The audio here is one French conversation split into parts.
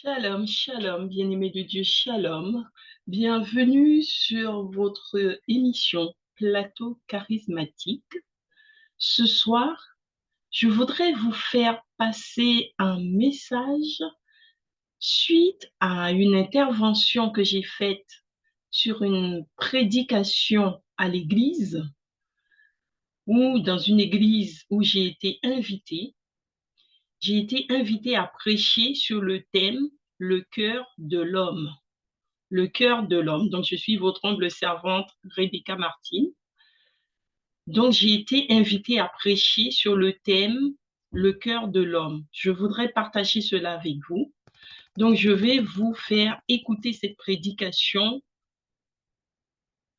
Shalom, shalom, bien-aimés de Dieu, shalom. Bienvenue sur votre émission Plateau charismatique. Ce soir, je voudrais vous faire passer un message suite à une intervention que j'ai faite sur une prédication à l'église ou dans une église où j'ai été invitée. J'ai été invitée à prêcher sur le thème Le cœur de l'homme. Le cœur de l'homme. Donc, je suis votre humble servante, Rebecca Martin. Donc, j'ai été invitée à prêcher sur le thème Le cœur de l'homme. Je voudrais partager cela avec vous. Donc, je vais vous faire écouter cette prédication.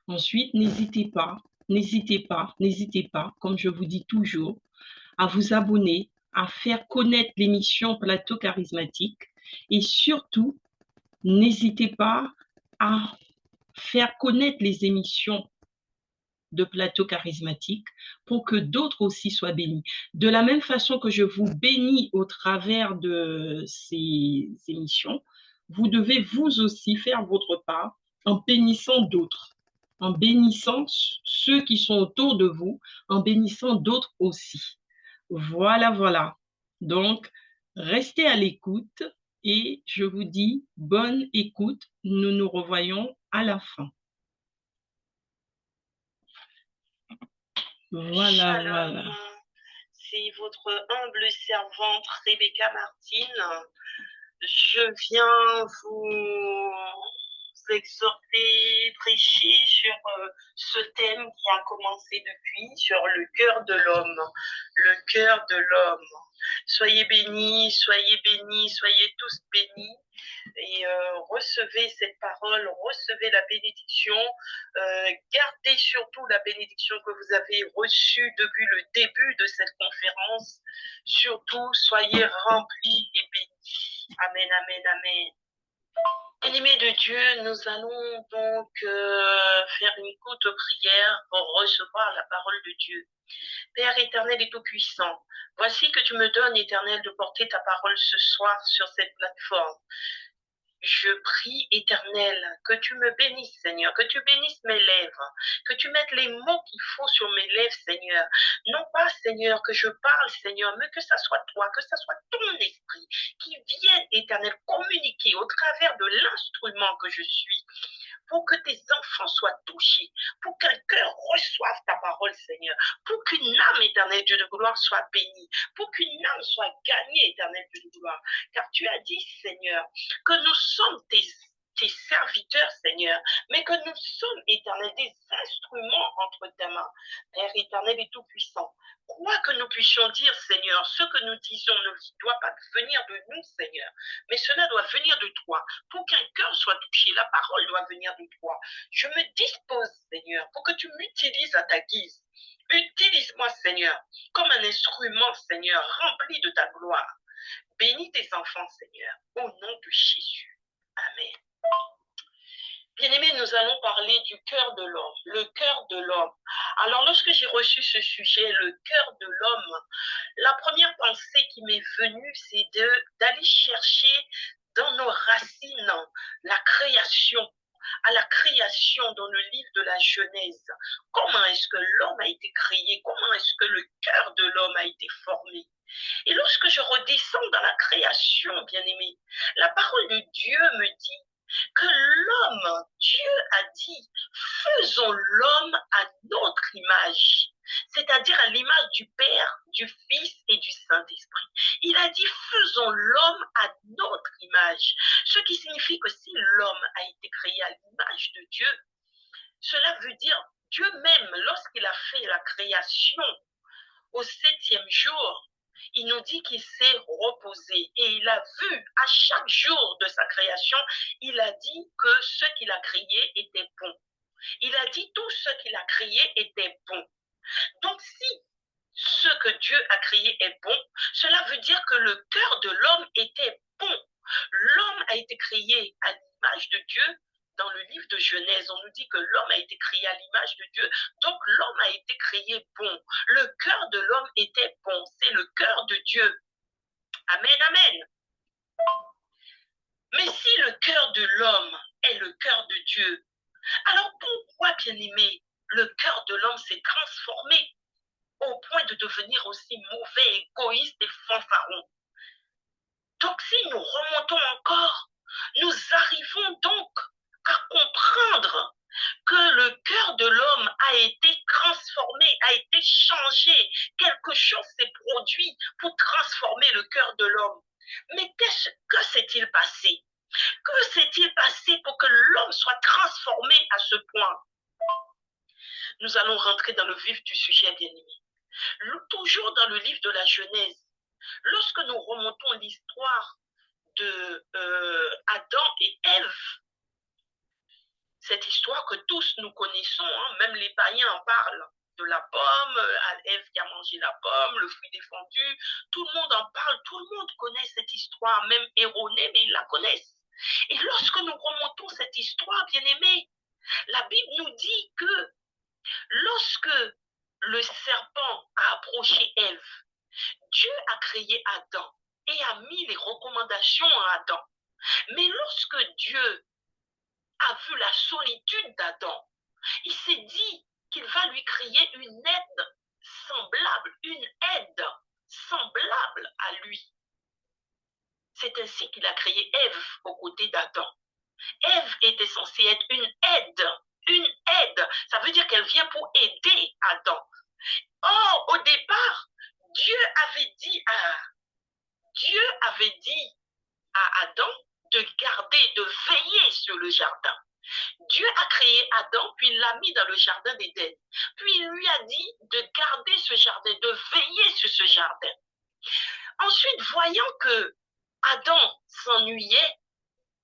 Ensuite, n'hésitez pas, comme je vous dis toujours, à vous abonner, à faire connaître l'émission Plateau charismatique et surtout, n'hésitez pas à faire connaître les émissions de Plateau charismatique pour que d'autres aussi soient bénis. De la même façon que je vous bénis au travers de ces émissions, vous devez vous aussi faire votre part en bénissant d'autres, en bénissant ceux qui sont autour de vous, en bénissant d'autres aussi. Voilà, voilà. Donc, restez à l'écoute et je vous dis bonne écoute. Nous nous revoyons à la fin. Voilà, voilà. C'est votre humble servante Rebecca Martin. Je viens vous exhorter, prêcher sur ce thème qui a commencé depuis, sur le cœur de l'homme. Le cœur de l'homme. Soyez bénis, soyez tous bénis. Et recevez cette parole, recevez la bénédiction, gardez surtout la bénédiction que vous avez reçue depuis le début de cette conférence. Surtout, soyez remplis et bénis. Amen, amen, amen. Bien-aimés de Dieu, nous allons donc faire une courte prière pour recevoir la parole de Dieu. Père éternel et tout-puissant, voici que tu me donnes, éternel, de porter ta parole ce soir sur cette plateforme. Je prie, éternel, que tu me bénisses, Seigneur, que tu bénisses mes lèvres, que tu mettes les mots qu'il faut sur mes lèvres, Seigneur. Non pas, Seigneur, que je parle, Seigneur, mais que ça soit toi, que ça soit ton esprit qui vienne, éternel, communiquer au travers de l'instrument que je suis, pour que tes enfants soient touchés, pour qu'un cœur reçoive ta parole, Seigneur, pour qu'une âme, éternel Dieu de gloire, soit bénie, pour qu'une âme soit gagnée, éternel Dieu de gloire. Car tu as dit, Seigneur, que nous sommes tes serviteurs, Seigneur, mais que nous sommes, éternel, des instruments entre tes mains, Père éternel et tout-puissant. Quoi que nous puissions dire, Seigneur, ce que nous disons ne doit pas venir de nous, Seigneur, mais cela doit venir de toi. Pour qu'un cœur soit touché, la parole doit venir de toi. Je me dispose, Seigneur, pour que tu m'utilises à ta guise. Utilise-moi, Seigneur, comme un instrument, Seigneur, rempli de ta gloire. Bénis tes enfants, Seigneur, au nom de Jésus. Amen. Bien-aimés, nous allons parler du cœur de l'homme, le cœur de l'homme. Alors, lorsque j'ai reçu ce sujet, le cœur de l'homme, la première pensée qui m'est venue, c'est d'aller chercher dans nos racines la création, à la création dans le livre de la Genèse. Comment est-ce que l'homme a été créé? Comment est-ce que le cœur de l'homme a été formé? Et lorsque je redescends dans la création, bien-aimé, la parole de Dieu me dit que l'homme, Dieu a dit, faisons l'homme à notre image, c'est-à-dire à l'image du Père, du Fils et du Saint-Esprit. Il a dit, faisons l'homme à notre image, ce qui signifie que si l'homme a été créé à l'image de Dieu, cela veut dire Dieu même, lorsqu'il a fait la création au 7e jour, il nous dit qu'il s'est reposé et il a vu à chaque jour de sa création, il a dit que ce qu'il a créé était bon. Il a dit tout ce qu'il a créé était bon. Donc si ce que Dieu a créé est bon, cela veut dire que le cœur de l'homme était bon. L'homme a été créé à l'image de Dieu. Dans le livre de Genèse, on nous dit que l'homme a été créé à l'image de Dieu. Donc l'homme a été créé bon. Le cœur de l'homme était bon. C'est le cœur de Dieu. Amen, amen. Mais si le cœur de l'homme est le cœur de Dieu, alors pourquoi, bien-aimé, le cœur de l'homme s'est transformé au point de devenir aussi mauvais, égoïste et fanfaron? Donc si nous remontons encore, nous arrivons donc à comprendre que le cœur de l'homme a été transformé, a été changé. Quelque chose s'est produit pour transformer le cœur de l'homme. Mais que s'est-il passé? Que s'est-il passé pour que l'homme soit transformé à ce point? Nous allons rentrer dans le vif du sujet, bien-aimé. Toujours dans le livre de la Genèse, lorsque nous remontons l'histoire de Adam et Ève, cette histoire que tous nous connaissons, hein, même les païens en parlent, de la pomme, Ève qui a mangé la pomme, le fruit défendu, tout le monde en parle, tout le monde connaît cette histoire, même erronée, mais ils la connaissent. Et lorsque nous remontons cette histoire, bien-aimés, la Bible nous dit que lorsque le serpent a approché Ève, Dieu a créé Adam et a mis les recommandations à Adam. Mais lorsque Dieu a vu la solitude d'Adam, il s'est dit qu'il va lui créer une aide semblable à lui. C'est ainsi qu'il a créé Ève aux côtés d'Adam. Ève était censée être une aide. Une aide, ça veut dire qu'elle vient pour aider Adam. Or, au départ, Dieu avait dit à Adam de garder, de veiller sur le jardin. Dieu a créé Adam, puis il l'a mis dans le jardin d'Éden. Puis il lui a dit de garder ce jardin, de veiller sur ce jardin. Ensuite, voyant que Adam s'ennuyait,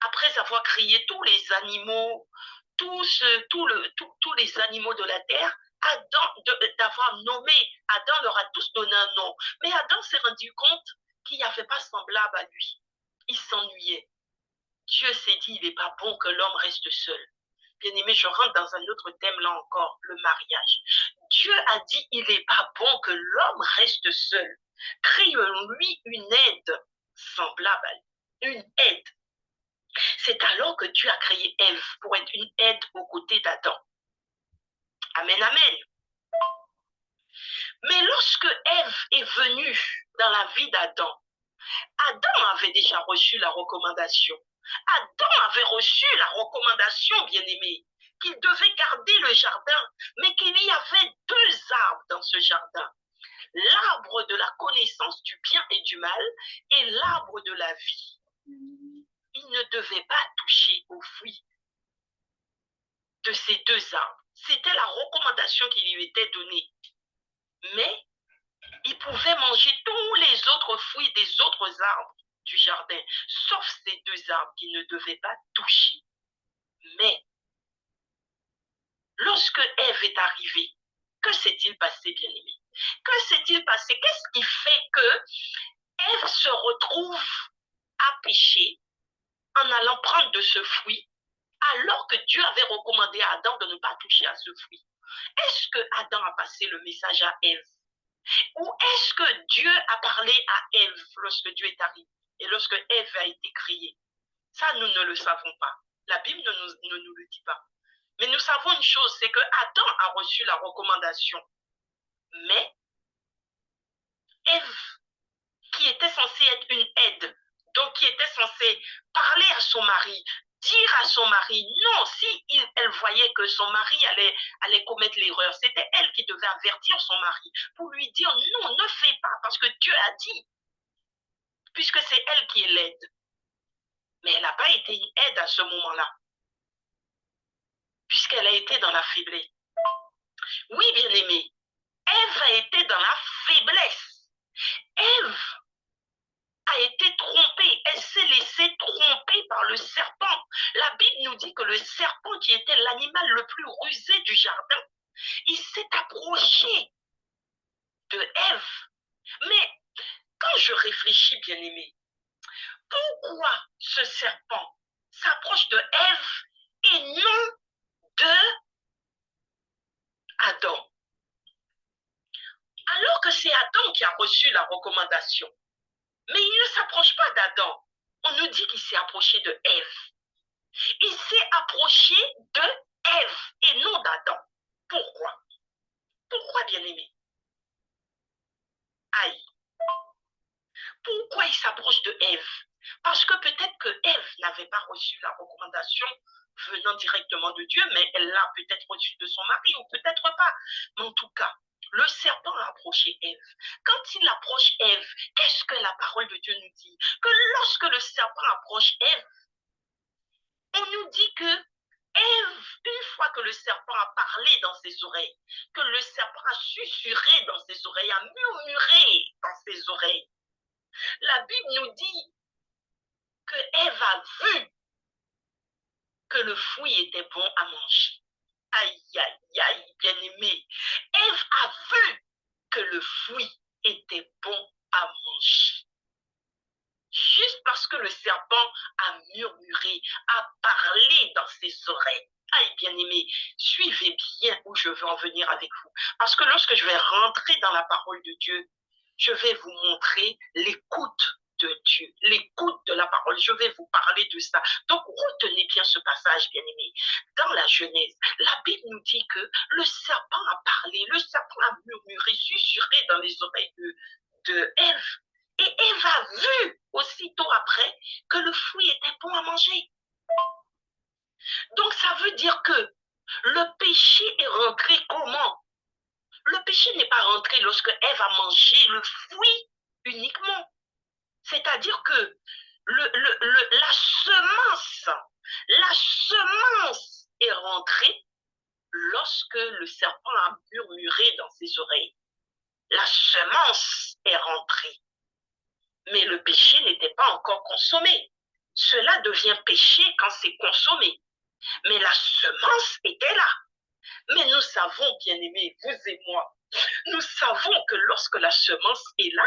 après avoir créé tous les animaux, tous les animaux de la terre, d'avoir nommé, Adam leur a tous donné un nom. Mais Adam s'est rendu compte qu'il n'y avait pas semblable à lui. Il s'ennuyait. Dieu s'est dit, il n'est pas bon que l'homme reste seul. Bien-aimé, je rentre dans un autre thème là encore, le mariage. Dieu a dit, il n'est pas bon que l'homme reste seul. Crée-lui une aide semblable à lui. Une aide. C'est alors que Dieu a créé Ève pour être une aide aux côtés d'Adam. Amen, amen. Mais lorsque Ève est venue dans la vie d'Adam, Adam avait déjà reçu la recommandation. Adam avait reçu la recommandation, bien-aimé, qu'il devait garder le jardin, mais qu'il y avait deux arbres dans ce jardin. L'arbre de la connaissance du bien et du mal et l'arbre de la vie. Il ne devait pas toucher aux fruits de ces deux arbres. C'était la recommandation qui lui était donnée. Mais il pouvait manger tous les autres fruits des autres arbres du jardin, sauf ces deux arbres qu'il ne devait pas toucher. Mais lorsque Ève est arrivée, que s'est-il passé, bien-aimé? Que s'est-il passé? Qu'est-ce qui fait que Ève se retrouve à pécher en allant prendre de ce fruit, alors que Dieu avait recommandé à Adam de ne pas toucher à ce fruit? Est-ce que Adam a passé le message à Ève? Ou est-ce que Dieu a parlé à Ève lorsque Dieu est arrivé et lorsque Ève a été créée? Ça, nous ne le savons pas. La Bible ne nous le dit pas. Mais nous savons une chose, c'est que Adam a reçu la recommandation. Mais Ève, qui était censée être une aide, donc qui était censée parler à son mari, dire à son mari, non, si elle voyait que son mari allait commettre l'erreur, c'était elle qui devait avertir son mari pour lui dire, non, ne fais pas, parce que Dieu a dit, puisque c'est elle qui est l'aide. Mais elle n'a pas été une aide à ce moment-là, puisqu'elle a été dans la faiblesse. Oui, bien-aimé, Ève a été dans la faiblesse. Ève a été trompée, elle s'est laissée tromper par le serpent. La Bible nous dit que le serpent, qui était l'animal le plus rusé du jardin, il s'est approché de Ève. Mais quand je réfléchis, bien-aimé, pourquoi ce serpent s'approche de Ève et non de Adam? Alors que c'est Adam qui a reçu la recommandation. Mais il ne s'approche pas d'Adam. On nous dit qu'il s'est approché de Ève. Il s'est approché de Ève et non d'Adam. Pourquoi? Pourquoi, bien-aimé? Aïe. Pourquoi il s'approche de Ève? Parce que peut-être que Ève n'avait pas reçu la recommandation venant directement de Dieu, mais elle l'a peut-être reçue de son mari ou peut-être pas. Mais en tout cas, le serpent a approché Ève. Quand il approche Ève, qu'est-ce que la parole de Dieu nous dit? Que lorsque le serpent approche Ève, on nous dit que Ève, une fois que le serpent a parlé dans ses oreilles, que le serpent a susurré dans ses oreilles, a murmuré dans ses oreilles, la Bible nous dit que Ève a vu que le fruit était bon à manger. Aïe, aïe, aïe, bien-aimé. Ève a vu que le fruit était bon à manger. Juste parce que le serpent a murmuré, a parlé dans ses oreilles. Aïe, bien-aimé, suivez bien où je veux en venir avec vous. Parce que lorsque je vais rentrer dans la parole de Dieu, je vais vous montrer l'écoute de Dieu, l'écoute de la parole. Je vais vous parler de ça. Donc, retenez bien ce passage, bien-aimé. Dans la Genèse, la Bible nous dit que le serpent a parlé, le serpent a murmuré, susurré dans les oreilles de Ève. Et Ève a vu aussitôt après que le fruit était bon à manger. Donc, ça veut dire que le péché est rentré comment? Le péché n'est pas rentré lorsque Ève a mangé le fruit uniquement. C'est-à-dire que la semence est rentrée lorsque le serpent a murmuré dans ses oreilles. La semence est rentrée. Mais le péché n'était pas encore consommé. Cela devient péché quand c'est consommé. Mais la semence était là. Mais nous savons, bien-aimés, vous et moi, nous savons que lorsque la semence est là,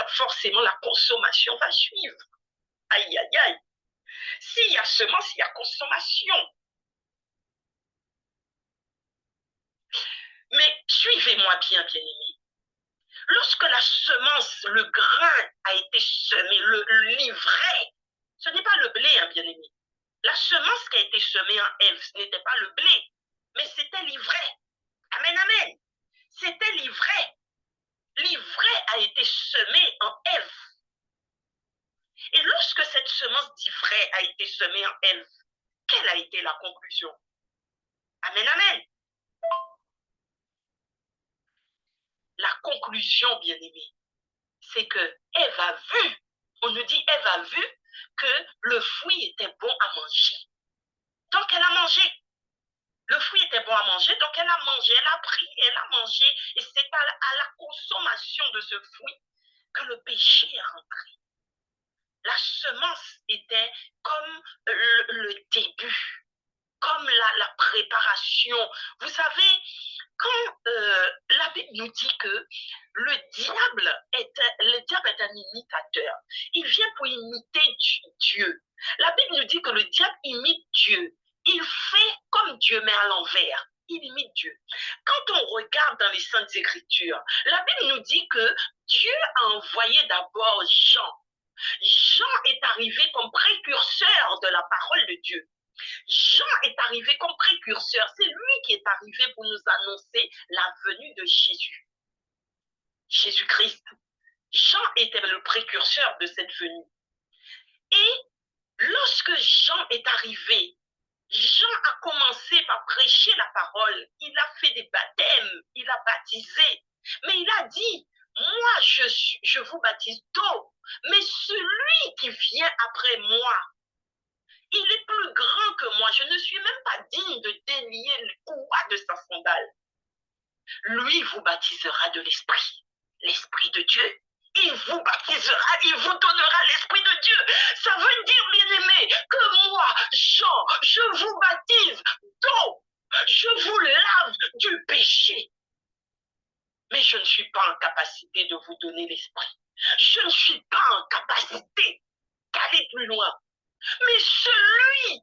forcément la consommation va suivre. Aïe, aïe, aïe. S'il y a semence, il y a consommation. Mais suivez-moi bien, bien-aimés. Lorsque la semence, le grain a été semé, l'ivraie, ce n'est pas le blé, hein, bien-aimé. La semence qui a été semée en Ève, ce n'était pas le blé, mais c'était l'ivraie. Amen, amen. C'était l'ivraie. L'ivraie a été semée en Ève. Et lorsque cette semence d'ivraie a été semée en Ève, quelle a été la conclusion? Amen, amen. La conclusion, bien-aimée, c'est que Ève a vu, on nous dit Ève a vu que le fruit était bon à manger. Donc elle a mangé. Le fruit était bon à manger, donc elle a mangé, elle a pris, elle a mangé, et c'est à la consommation de ce fruit que le péché est rentré. La semence était comme le début, comme la préparation. Vous savez, quand la Bible nous dit que le diable est un imitateur, il vient pour imiter Dieu. La Bible nous dit que le diable imite Dieu. Il fait comme Dieu, mais à l'envers. Il imite Dieu. Quand on regarde dans les Saintes Écritures, la Bible nous dit que Dieu a envoyé d'abord Jean. Jean est arrivé comme précurseur de la parole de Dieu. Jean est arrivé comme précurseur. C'est lui qui est arrivé pour nous annoncer la venue de Jésus. Jésus-Christ. Jean était le précurseur de cette venue. Et lorsque Jean est arrivé, Jean a commencé par prêcher la parole. Il a fait des baptêmes, il a baptisé. Mais il a dit, moi je vous baptise d'eau, mais celui qui vient après moi, il est plus grand que moi. Je ne suis même pas digne de délier le courroie de sa sandale. Lui vous baptisera de l'Esprit, l'Esprit de Dieu. Il vous baptisera, il vous donnera l'Esprit de Dieu. Ça veut dire, bien-aimé, que moi, Jean, je vous baptise d'eau. Je vous lave du péché. Mais je ne suis pas en capacité de vous donner l'Esprit. Je ne suis pas en capacité d'aller plus loin. Mais celui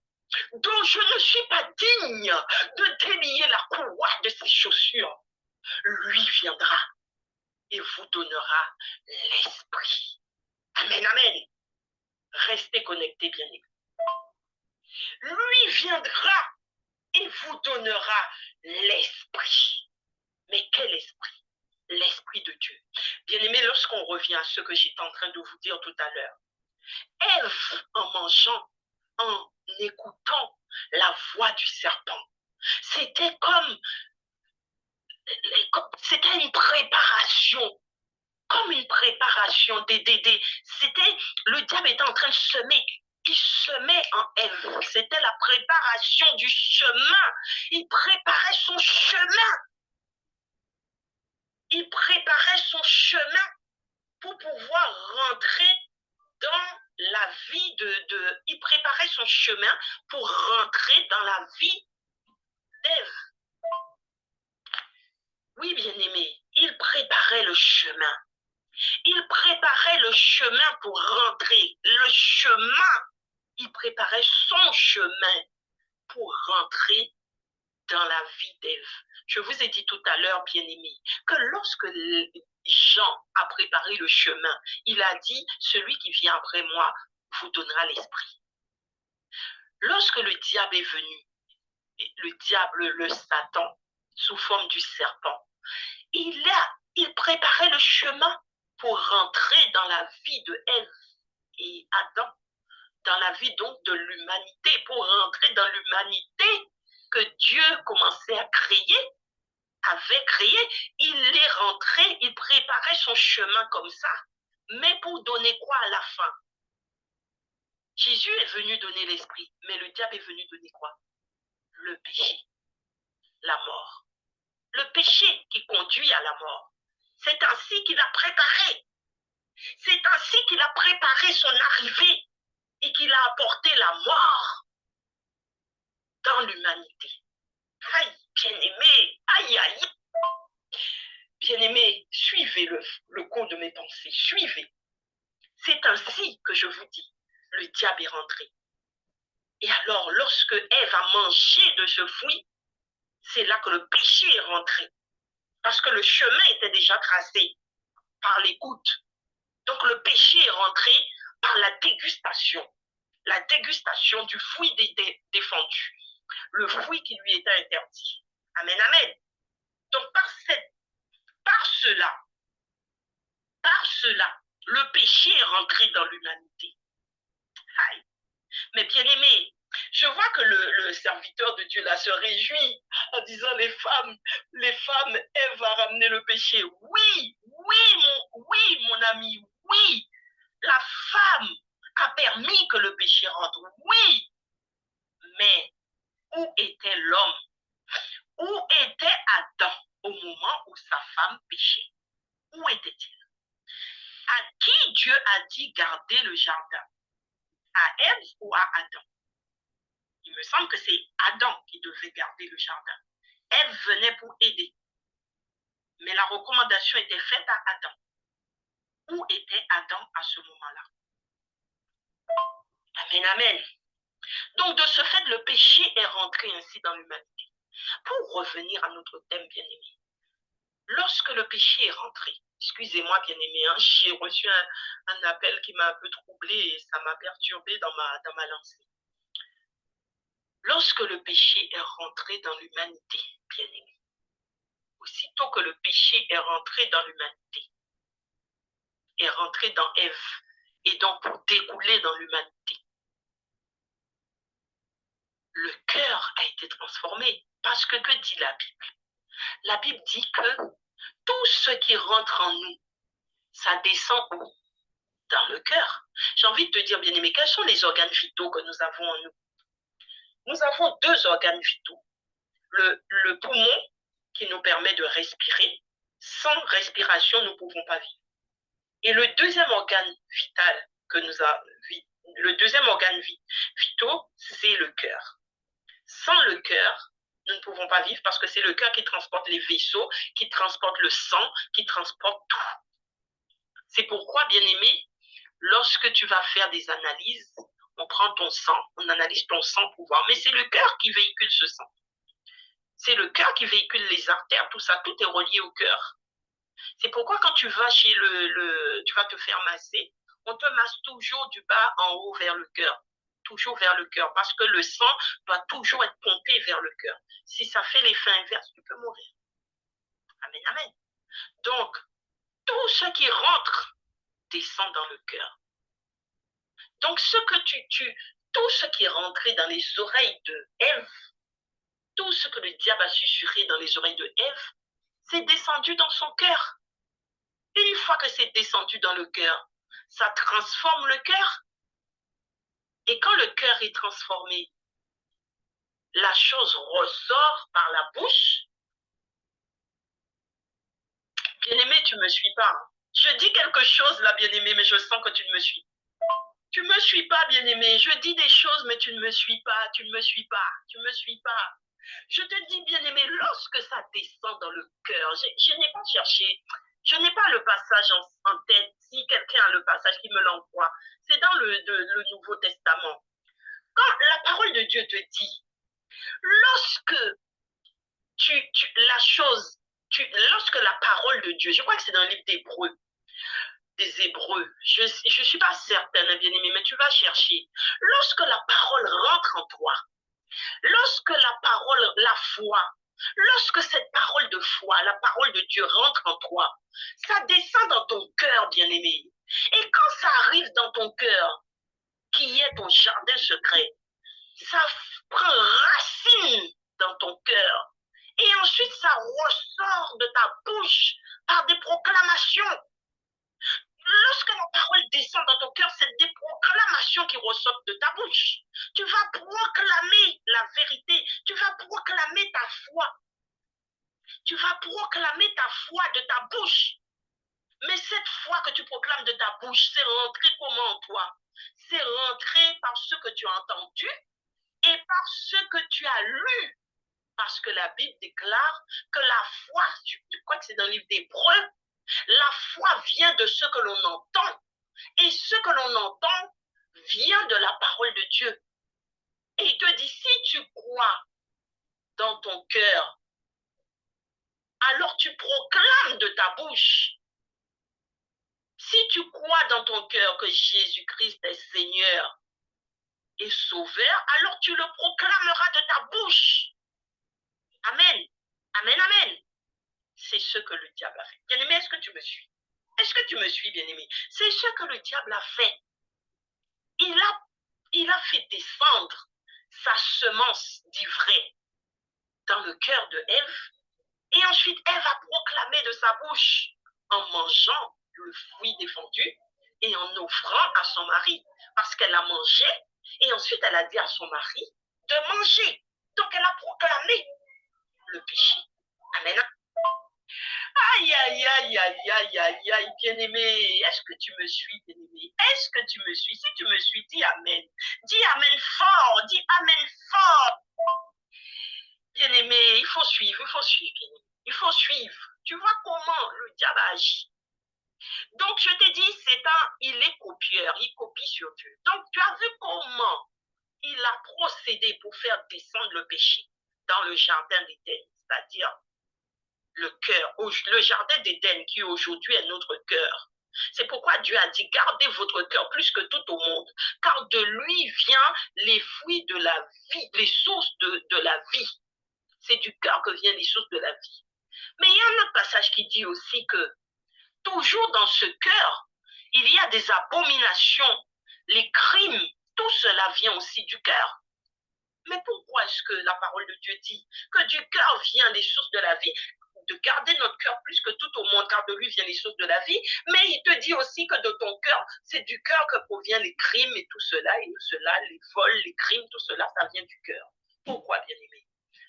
dont je ne suis pas digne de délier la courroie de ses chaussures, lui viendra et vous donnera l'Esprit. Amen, amen. Restez connectés, bien-aimés. Lui viendra et vous donnera l'esprit. Mais quel esprit? L'esprit de Dieu. Bien-aimés, lorsqu'on revient à ce que j'étais en train de vous dire tout à l'heure, Ève, en mangeant, en écoutant la voix du serpent, c'était une préparation, comme une préparation. C'était, le diable était en train de semer. Il semait en Ève. C'était la préparation du chemin. Il préparait son chemin. Il préparait son chemin pour pouvoir rentrer dans la vie il préparait son chemin pour rentrer dans la vie d'Ève. Oui, bien-aimé, il préparait le chemin. Il préparait le chemin pour rentrer. Le chemin, il préparait son chemin pour rentrer dans la vie d'Ève. Je vous ai dit tout à l'heure, bien-aimé, que lorsque Jean a préparé le chemin, il a dit, celui qui vient après moi vous donnera l'esprit. Lorsque le diable est venu, le diable, le Satan, sous forme du serpent, il préparait le chemin pour rentrer dans la vie de Ève et Adam, dans la vie donc de l'humanité, pour rentrer dans l'humanité que Dieu commençait à créer, avait créé. Il est rentré, il préparait son chemin comme ça, mais pour donner quoi à la fin? Jésus est venu donner l'esprit, mais le diable est venu donner quoi? Le péché, la mort. Le péché qui conduit à la mort. C'est ainsi qu'il a préparé. C'est ainsi qu'il a préparé son arrivée et qu'il a apporté la mort dans l'humanité. Aïe, bien-aimé, aïe, aïe. Bien-aimé, suivez le cours de mes pensées, suivez. C'est ainsi que je vous dis, le diable est rentré. Et alors, lorsque Ève a mangé de ce fruit, c'est là que le péché est rentré. Parce que le chemin était déjà tracé par l'écoute. Donc le péché est rentré par la dégustation du fruit défendu, le fruit qui lui était interdit. Amen, amen. Donc par cela, le péché est rentré dans l'humanité. Mais bien aimé, je vois que le serviteur de Dieu là se réjouit en disant les femmes, Ève va ramener le péché. Oui, mon ami, oui. La femme a permis que le péché rentre. Oui, mais où était l'homme? Où était Adam au moment où sa femme péchait? Où était-il? À qui Dieu a dit garder le jardin? À Ève ou à Adam? Il me semble que c'est Adam qui devait garder le jardin. Ève venait pour aider. Mais la recommandation était faite à Adam. Où était Adam à ce moment-là? Amen, amen. Donc, de ce fait, le péché est rentré ainsi dans l'humanité. Pour revenir à notre thème, bien-aimé, lorsque le péché est rentré, excusez-moi, bien-aimé, hein, j'ai reçu un appel qui m'a un peu troublé et ça m'a perturbé dans ma lancée. Lorsque le péché est rentré dans l'humanité, bien-aimé, aussitôt que le péché est rentré dans l'humanité, est rentré dans Ève, et donc pour découler dans l'humanité, le cœur a été transformé. Parce que dit la Bible? La Bible dit que tout ce qui rentre en nous, ça descend où? Dans le cœur. J'ai envie de te dire, bien-aimé, quels sont les organes vitaux que nous avons en nous? Nous avons deux organes vitaux. Le poumon, qui nous permet de respirer. Sans respiration, nous ne pouvons pas vivre. Et le deuxième organe vital que nous avons, le deuxième organe vitaux, c'est le cœur. Sans le cœur, nous ne pouvons pas vivre parce que c'est le cœur qui transporte les vaisseaux, qui transporte le sang, qui transporte tout. C'est pourquoi, bien-aimé, lorsque tu vas faire des analyses, on prend ton sang, on analyse ton sang pour voir, mais c'est le cœur qui véhicule ce sang. C'est le cœur qui véhicule les artères, tout ça, tout est relié au cœur. C'est pourquoi quand tu vas tu vas te faire masser, On te masse toujours du bas en haut vers le cœur. Toujours vers le cœur. Parce que le sang doit toujours être pompé vers le cœur. Si ça fait l'effet inverse, tu peux mourir. Amen, amen. Donc, tout ce qui rentre descend dans le cœur. Donc, tout ce qui est rentré dans les oreilles de Ève, tout ce que le diable a susurré dans les oreilles de Ève, c'est descendu dans son cœur. Une fois que c'est descendu dans le cœur, ça transforme le cœur. Et quand le cœur est transformé, la chose ressort par la bouche. Bien-aimé, tu ne me suis pas. Je dis quelque chose là, bien-aimé, mais je sens que tu ne me suis. Tu ne me suis pas, bien-aimé. Je dis des choses, mais tu ne me suis pas. Tu ne me suis pas. Tu ne me suis pas. Je te dis, bien-aimé, lorsque ça descend dans le cœur, je n'ai pas cherché, je n'ai pas le passage en tête. Si quelqu'un a le passage, qui me l'envoie. C'est dans le Nouveau Testament. Quand la parole de Dieu te dit, lorsque lorsque la parole de Dieu, je crois que c'est dans le livre des Hébreux, je ne suis pas certaine, bien-aimé, mais tu vas chercher. Lorsque la parole rentre en toi, lorsque la parole, la foi, lorsque cette parole de foi, la parole de Dieu rentre en toi, ça descend dans ton cœur, bien-aimé. Et quand ça arrive dans ton cœur, qui est ton jardin secret, ça prend racine dans ton cœur. Et ensuite, ça ressort de ta bouche par des proclamations. Lorsque la parole descend dans ton cœur, c'est des proclamations qui ressortent de ta bouche. Tu vas proclamer la vérité. Tu vas proclamer ta foi. Tu vas proclamer ta foi de ta bouche. Mais cette foi que tu proclames de ta bouche, c'est rentré comment en toi? C'est rentré par ce que tu as entendu et par ce que tu as lu. Parce que la Bible déclare que la foi, je crois que c'est dans le livre d'Hébreux, la foi vient de ce que l'on entend. Et ce que l'on entend vient de la parole de Dieu. Et il te dit, si tu crois dans ton cœur, alors tu proclames de ta bouche. Si tu crois dans ton cœur que Jésus-Christ est Seigneur et Sauveur, alors tu le proclameras de ta bouche. Amen. Amen, amen. C'est ce que le diable a fait. Bien-aimé, est-ce que tu me suis? Est-ce que tu me suis, bien-aimé? C'est ce que le diable a fait. Il a fait descendre sa semence d'ivraie dans le cœur de Ève. Et ensuite, Ève a proclamé de sa bouche en mangeant le fruit défendu et en offrant à son mari. Parce qu'elle a mangé et ensuite elle a dit à son mari de manger. Donc elle a proclamé le péché. Amen. Aïe, aïe, aïe, aïe, aïe, aïe, aïe, bien-aimé, est-ce que tu me suis, bien-aimé? Est-ce que tu me suis? Si tu me suis, dis Amen. Dis Amen fort, dis Amen fort. Bien-aimé, il faut suivre, bien-aimé. Il faut suivre. Tu vois comment le diable agit. Donc, je t'ai dit, il est copieur, il copie sur Dieu. Donc, tu as vu comment il a procédé pour faire descendre le péché dans le jardin d'Éden, c'est-à-dire le cœur, le jardin d'Éden qui aujourd'hui est notre cœur. C'est pourquoi Dieu a dit, gardez votre cœur plus que tout au monde, car de lui vient les fruits de la vie, les sources de la vie. C'est du cœur que viennent les sources de la vie. Mais il y a un autre passage qui dit aussi que toujours dans ce cœur, il y a des abominations, les crimes, tout cela vient aussi du cœur. Mais pourquoi est-ce que la parole de Dieu dit que du cœur vient les sources de la vie, de garder notre cœur plus que tout au monde, car de lui vient les sources de la vie, mais il te dit aussi que de ton cœur, c'est du cœur que proviennent les crimes et tout cela, les vols, les crimes, tout cela, ça vient du cœur. Pourquoi, bien-aimé?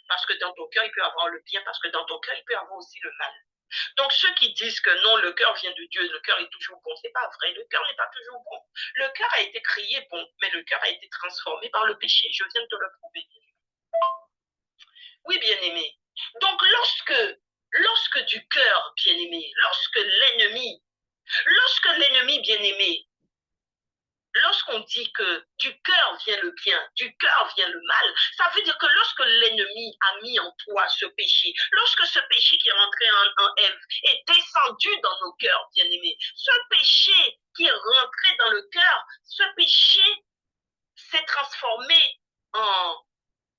Parce que dans ton cœur, il peut y avoir le bien, parce que dans ton cœur, il peut y avoir aussi le mal. Donc, ceux qui disent que non, le cœur vient de Dieu, le cœur est toujours bon, c'est pas vrai, le cœur n'est pas toujours bon. Le cœur a été créé bon, mais le cœur a été transformé par le péché. Je viens de te le prouver. Oui, bien-aimé. Donc, lorsque du cœur, bien-aimé, lorsque l'ennemi, bien-aimé, lorsque lorsqu'on dit que du cœur vient le bien, du cœur vient le mal, ça veut dire que lorsque l'ennemi a mis en toi ce péché, lorsque ce péché qui est rentré en Ève est descendu dans nos cœurs, bien-aimés, ce péché qui est rentré dans le cœur, ce péché s'est transformé en...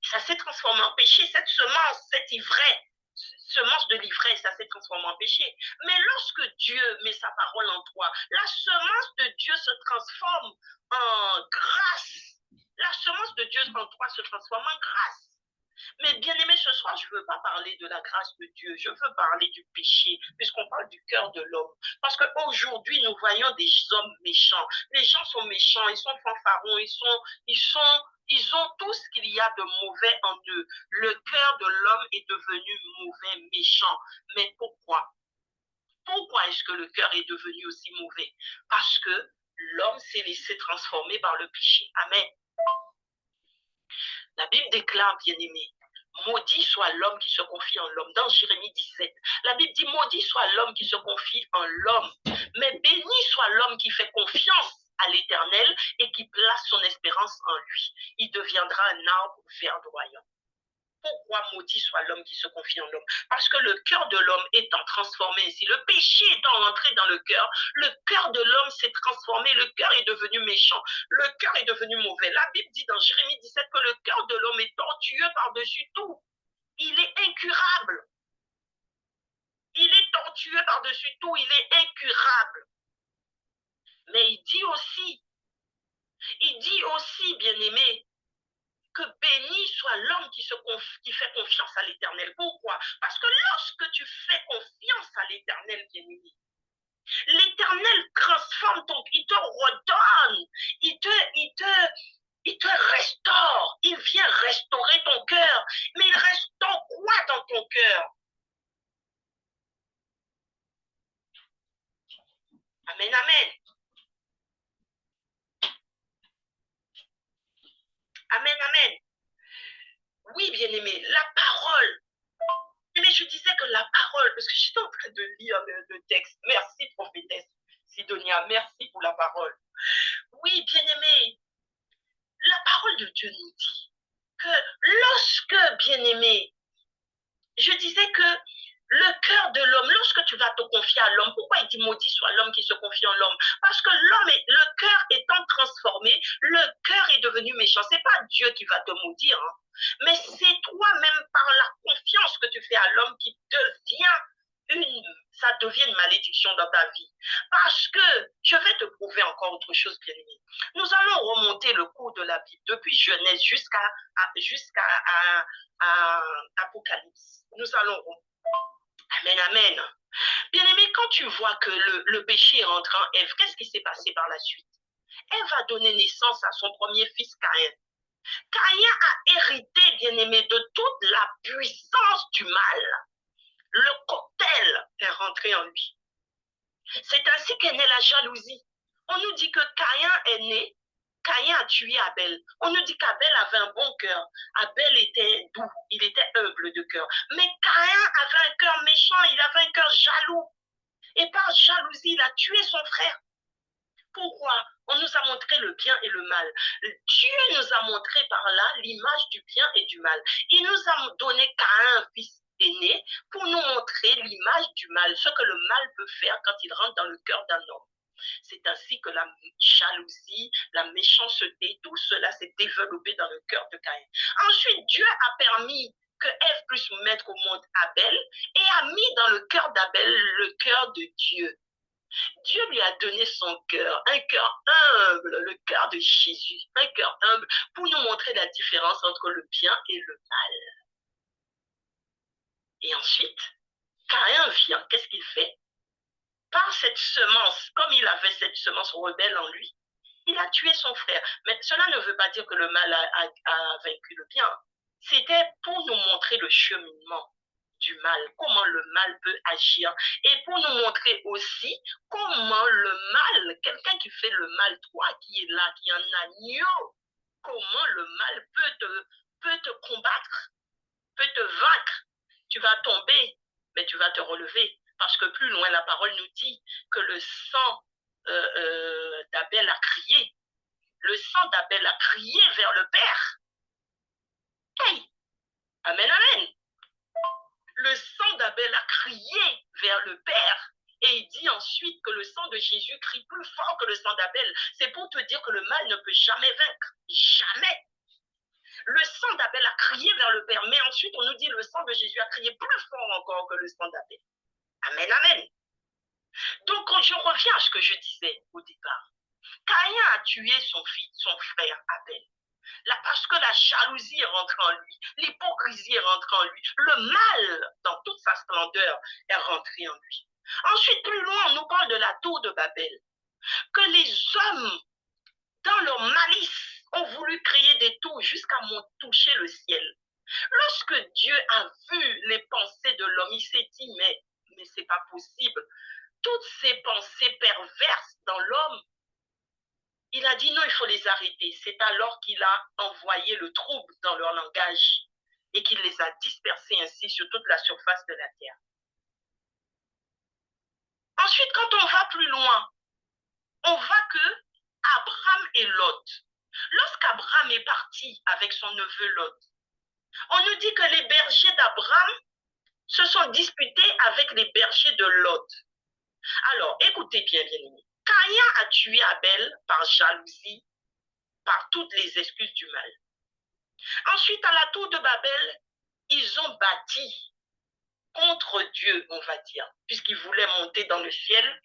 Ça s'est transformé en péché, cette semence, cette ivresse, semence de l'ivresse, ça s'est transformé en péché. Mais lorsque Dieu met sa parole en toi, la semence de Dieu se transforme en grâce. La semence de Dieu en toi se transforme en grâce. Mais bien aimé, ce soir, je ne veux pas parler de la grâce de Dieu, je veux parler du péché, puisqu'on parle du cœur de l'homme. Parce qu'aujourd'hui, nous voyons des hommes méchants. Les gens sont méchants, ils sont fanfarons, ils ont tout ce qu'il y a de mauvais en eux. Le cœur de l'homme est devenu mauvais, méchant. Mais pourquoi? Pourquoi est-ce que le cœur est devenu aussi mauvais? Parce que l'homme s'est laissé transformer par le péché. Amen. La Bible déclare, bien-aimé, maudit soit l'homme qui se confie en l'homme. Dans Jérémie 17, la Bible dit, maudit soit l'homme qui se confie en l'homme, mais béni soit l'homme qui fait confiance à l'Éternel et qui place son espérance en lui. Il deviendra un arbre verdoyant. Pourquoi maudit soit l'homme qui se confie en l'homme? Parce que le cœur de l'homme étant transformé ainsi, le péché étant rentré dans le cœur de l'homme s'est transformé, le cœur est devenu méchant, le cœur est devenu mauvais. La Bible dit dans Jérémie 17 que le cœur de l'homme est tortueux par-dessus tout. Il est incurable. Il est tortueux par-dessus tout, il est incurable. Mais il dit aussi, bien-aimé, que béni soit l'homme qui fait confiance à l'Éternel. Pourquoi? Parce que lorsque tu fais confiance à l'Éternel, bien-aimé, l'Éternel transforme il te redonne, il te restaure, il vient restaurer ton cœur. Mais il restaure quoi dans ton cœur? Amen, amen. Amen, amen. Oui, bien-aimé, la parole. Mais je disais que la parole, parce que j'étais en train de lire le texte. Merci, prophétesse Sidonia, merci pour la parole. Oui, bien-aimé, la parole de Dieu nous dit que lorsque, bien-aimé, je disais que le cœur de l'homme, lorsque tu vas te confier à l'homme, pourquoi il dit maudit soit l'homme qui se confie en l'homme? Parce que le cœur étant transformé, le cœur est devenu méchant. Ce n'est pas Dieu qui va te maudire, hein, mais c'est toi-même par la confiance que tu fais à l'homme qui ça devient une malédiction dans ta vie. Parce que, je vais te prouver encore autre chose, bien-aimé. Nous allons remonter le cours de la Bible depuis Genèse jusqu'à Apocalypse. Nous allons... Amen, amen. Bien-aimé, quand tu vois que le péché est rentré en Ève, qu'est-ce qui s'est passé par la suite? Ève a donné naissance à son premier fils, Caïn. Caïn a hérité, bien-aimé, de toute la puissance du mal. Le cocktail est rentré en lui. C'est ainsi qu'est née la jalousie. On nous dit que Caïn est né, Caïn a tué Abel. On nous dit qu'Abel avait un bon cœur. Abel était doux, il était humble de cœur. Mais Caïn avait un cœur méchant, il avait un cœur jaloux. Et par jalousie, il a tué son frère. Pourquoi? On nous a montré le bien et le mal. Dieu nous a montré par là l'image du bien et du mal. Il nous a donné Caïn, un fils aîné, pour nous montrer l'image du mal, ce que le mal peut faire quand il rentre dans le cœur d'un homme. C'est ainsi que la jalousie, la méchanceté, tout cela s'est développé dans le cœur de Caïn. Ensuite, Dieu a permis que Ève puisse mettre au monde Abel et a mis dans le cœur d'Abel le cœur de Dieu. Dieu lui a donné son cœur, un cœur humble, le cœur de Jésus, un cœur humble, pour nous montrer la différence entre le bien et le mal. Et ensuite, Caïn vient, qu'est-ce qu'il fait? Par cette semence, comme il avait cette semence rebelle en lui, il a tué son frère. Mais cela ne veut pas dire que le mal a vaincu le bien. C'était pour nous montrer le cheminement du mal, comment le mal peut agir, et pour nous montrer aussi comment le mal, quelqu'un qui fait le mal, toi qui es là, qui est un agneau, comment le mal peut te combattre, peut te vaincre. Tu vas tomber, mais tu vas te relever. Parce que plus loin, la parole nous dit que le sang d'Abel a crié. le sang d'Abel a crié vers le Père. Hey, amen, amen. Le sang d'Abel a crié vers le Père. Et il dit ensuite que le sang de Jésus crie plus fort que le sang d'Abel. C'est pour te dire que le mal ne peut jamais vaincre. Jamais. Le sang d'Abel a crié vers le Père. Mais ensuite, on nous dit le sang de Jésus a crié plus fort encore que le sang d'Abel. Amen, amen. Donc, je reviens à ce que je disais au départ. Caïn a tué son frère Abel. Là, parce que la jalousie est rentrée en lui, l'hypocrisie est rentrée en lui, le mal, dans toute sa splendeur, est rentré en lui. Ensuite, plus loin, on nous parle de la tour de Babel, que les hommes, dans leur malice, ont voulu créer des tours jusqu'à toucher le ciel. Lorsque Dieu a vu les pensées de l'homme, il s'est dit, mais c'est pas possible. Toutes ces pensées perverses dans l'homme, il a dit non, il faut les arrêter. C'est alors qu'il a envoyé le trouble dans leur langage et qu'il les a dispersés ainsi sur toute la surface de la terre. Ensuite, quand on va plus loin, on voit que Abraham et Lot, lorsqu'Abraham est parti avec son neveu Lot, on nous dit que les bergers d'Abraham se sont disputés avec les bergers de Lot. Alors, écoutez bien, bien-aimés. Caïn a tué Abel par jalousie, par toutes les excuses du mal. Ensuite, à la tour de Babel, ils ont bâti contre Dieu, on va dire, puisqu'ils voulaient monter dans le ciel.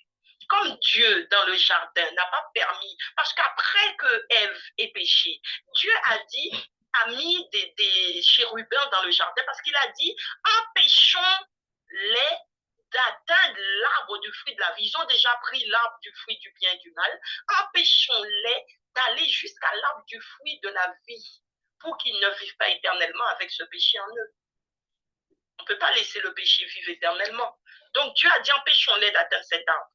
Comme Dieu, dans le jardin, n'a pas permis, parce qu'après que Ève ait péché, Dieu a mis des chérubins dans le jardin, parce qu'il a dit, empêchons-les d'atteindre l'arbre du fruit de la vie. Ils ont déjà pris l'arbre du fruit du bien et du mal. Empêchons-les d'aller jusqu'à l'arbre du fruit de la vie, pour qu'ils ne vivent pas éternellement avec ce péché en eux. On ne peut pas laisser le péché vivre éternellement. Donc Dieu a dit, empêchons-les d'atteindre cet arbre.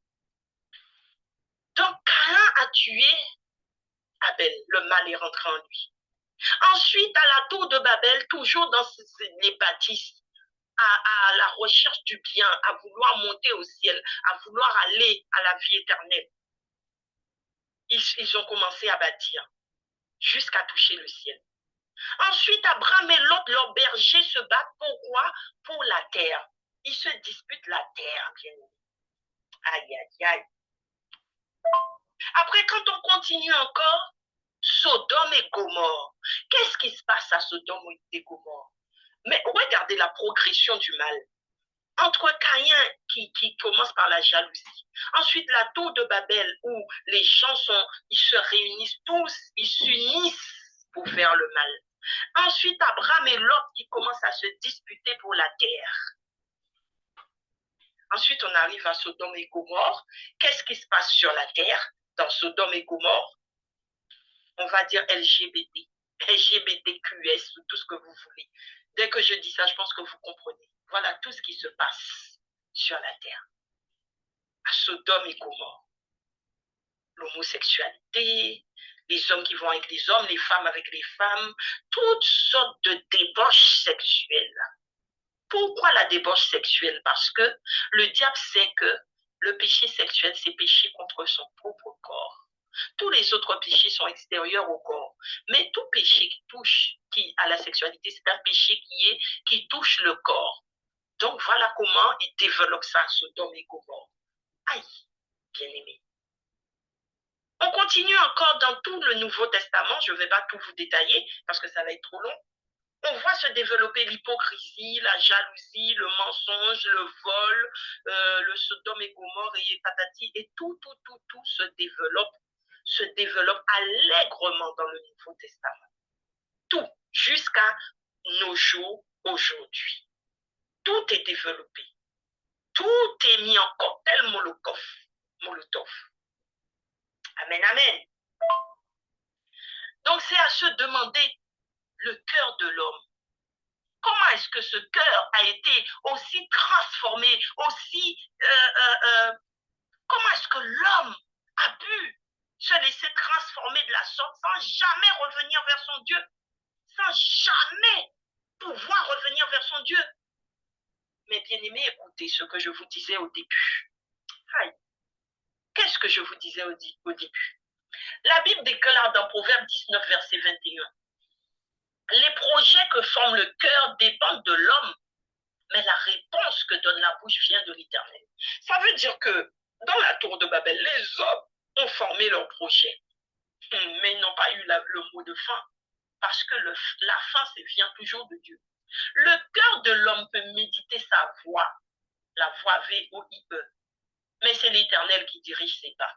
Donc Caïn a tué Abel, le mal est rentré en lui. Ensuite, à la tour de Babel, toujours dans les bâtisses, à la recherche du bien, à vouloir monter au ciel, à vouloir aller à la vie éternelle, ils ont commencé à bâtir jusqu'à toucher le ciel. Ensuite, Abraham et Lot, leurs bergers, se battent. Pourquoi? Pour la terre. Ils se disputent la terre, bien aimé. Aïe, aïe, aïe. Après, quand on continue encore, Sodome et Gomorre. Qu'est-ce qui se passe à Sodome et Gomorre? Mais regardez la progression du mal. Entre Caïn qui commence par la jalousie, ensuite la tour de Babel où les gens ils se réunissent tous, ils s'unissent pour faire le mal. Ensuite, Abraham et Lot qui commencent à se disputer pour la terre. Ensuite, on arrive à Sodome et Gomorre. Qu'est-ce qui se passe sur la terre dans Sodome et Gomorre? On va dire LGBT, LGBTQS, ou tout ce que vous voulez. Dès que je dis ça, je pense que vous comprenez. Voilà tout ce qui se passe sur la terre. À Sodome et Gomorre. L'homosexualité, les hommes qui vont avec les hommes, les femmes avec les femmes, toutes sortes de débauches sexuelles. Pourquoi la débauche sexuelle? Parce que le diable sait que le péché sexuel, c'est péché contre son propre corps. Tous les autres péchés sont extérieurs au corps. Mais tout péché à la sexualité, c'est un péché qui touche le corps. Donc voilà comment il développe ça à Sodome et Gomorre. Aïe, bien aimé. On continue encore dans tout le Nouveau Testament. Je ne vais pas tout vous détailler parce que ça va être trop long. On voit se développer l'hypocrisie, la jalousie, le mensonge, le vol, le Sodome et Gomorre et patati, et tout se développe allègrement dans le Nouveau Testament. Tout, jusqu'à nos jours aujourd'hui. Tout est développé. Tout est mis en cocktail Molotov. Amen, amen. Donc c'est à se demander le cœur de l'homme. Comment est-ce que ce cœur a été aussi transformé, comment est-ce que l'homme a pu se laisser transformer de la sorte sans jamais revenir vers son Dieu, sans jamais pouvoir revenir vers son Dieu? Mais bien aimé, écoutez ce que je vous disais au début. Aïe. Qu'est-ce que je vous disais au début? La Bible déclare dans Proverbe 19, verset 21, les projets que forme le cœur dépendent de l'homme, mais la réponse que donne la bouche vient de l'Éternel. Ça veut dire que dans la tour de Babel, les hommes ont formé leurs projets, mais ils n'ont pas eu le mot de fin, parce que la fin, vient toujours de Dieu. Le cœur de l'homme peut méditer sa voix, la voix V-O-I-E, mais c'est l'Éternel qui dirige ses pas.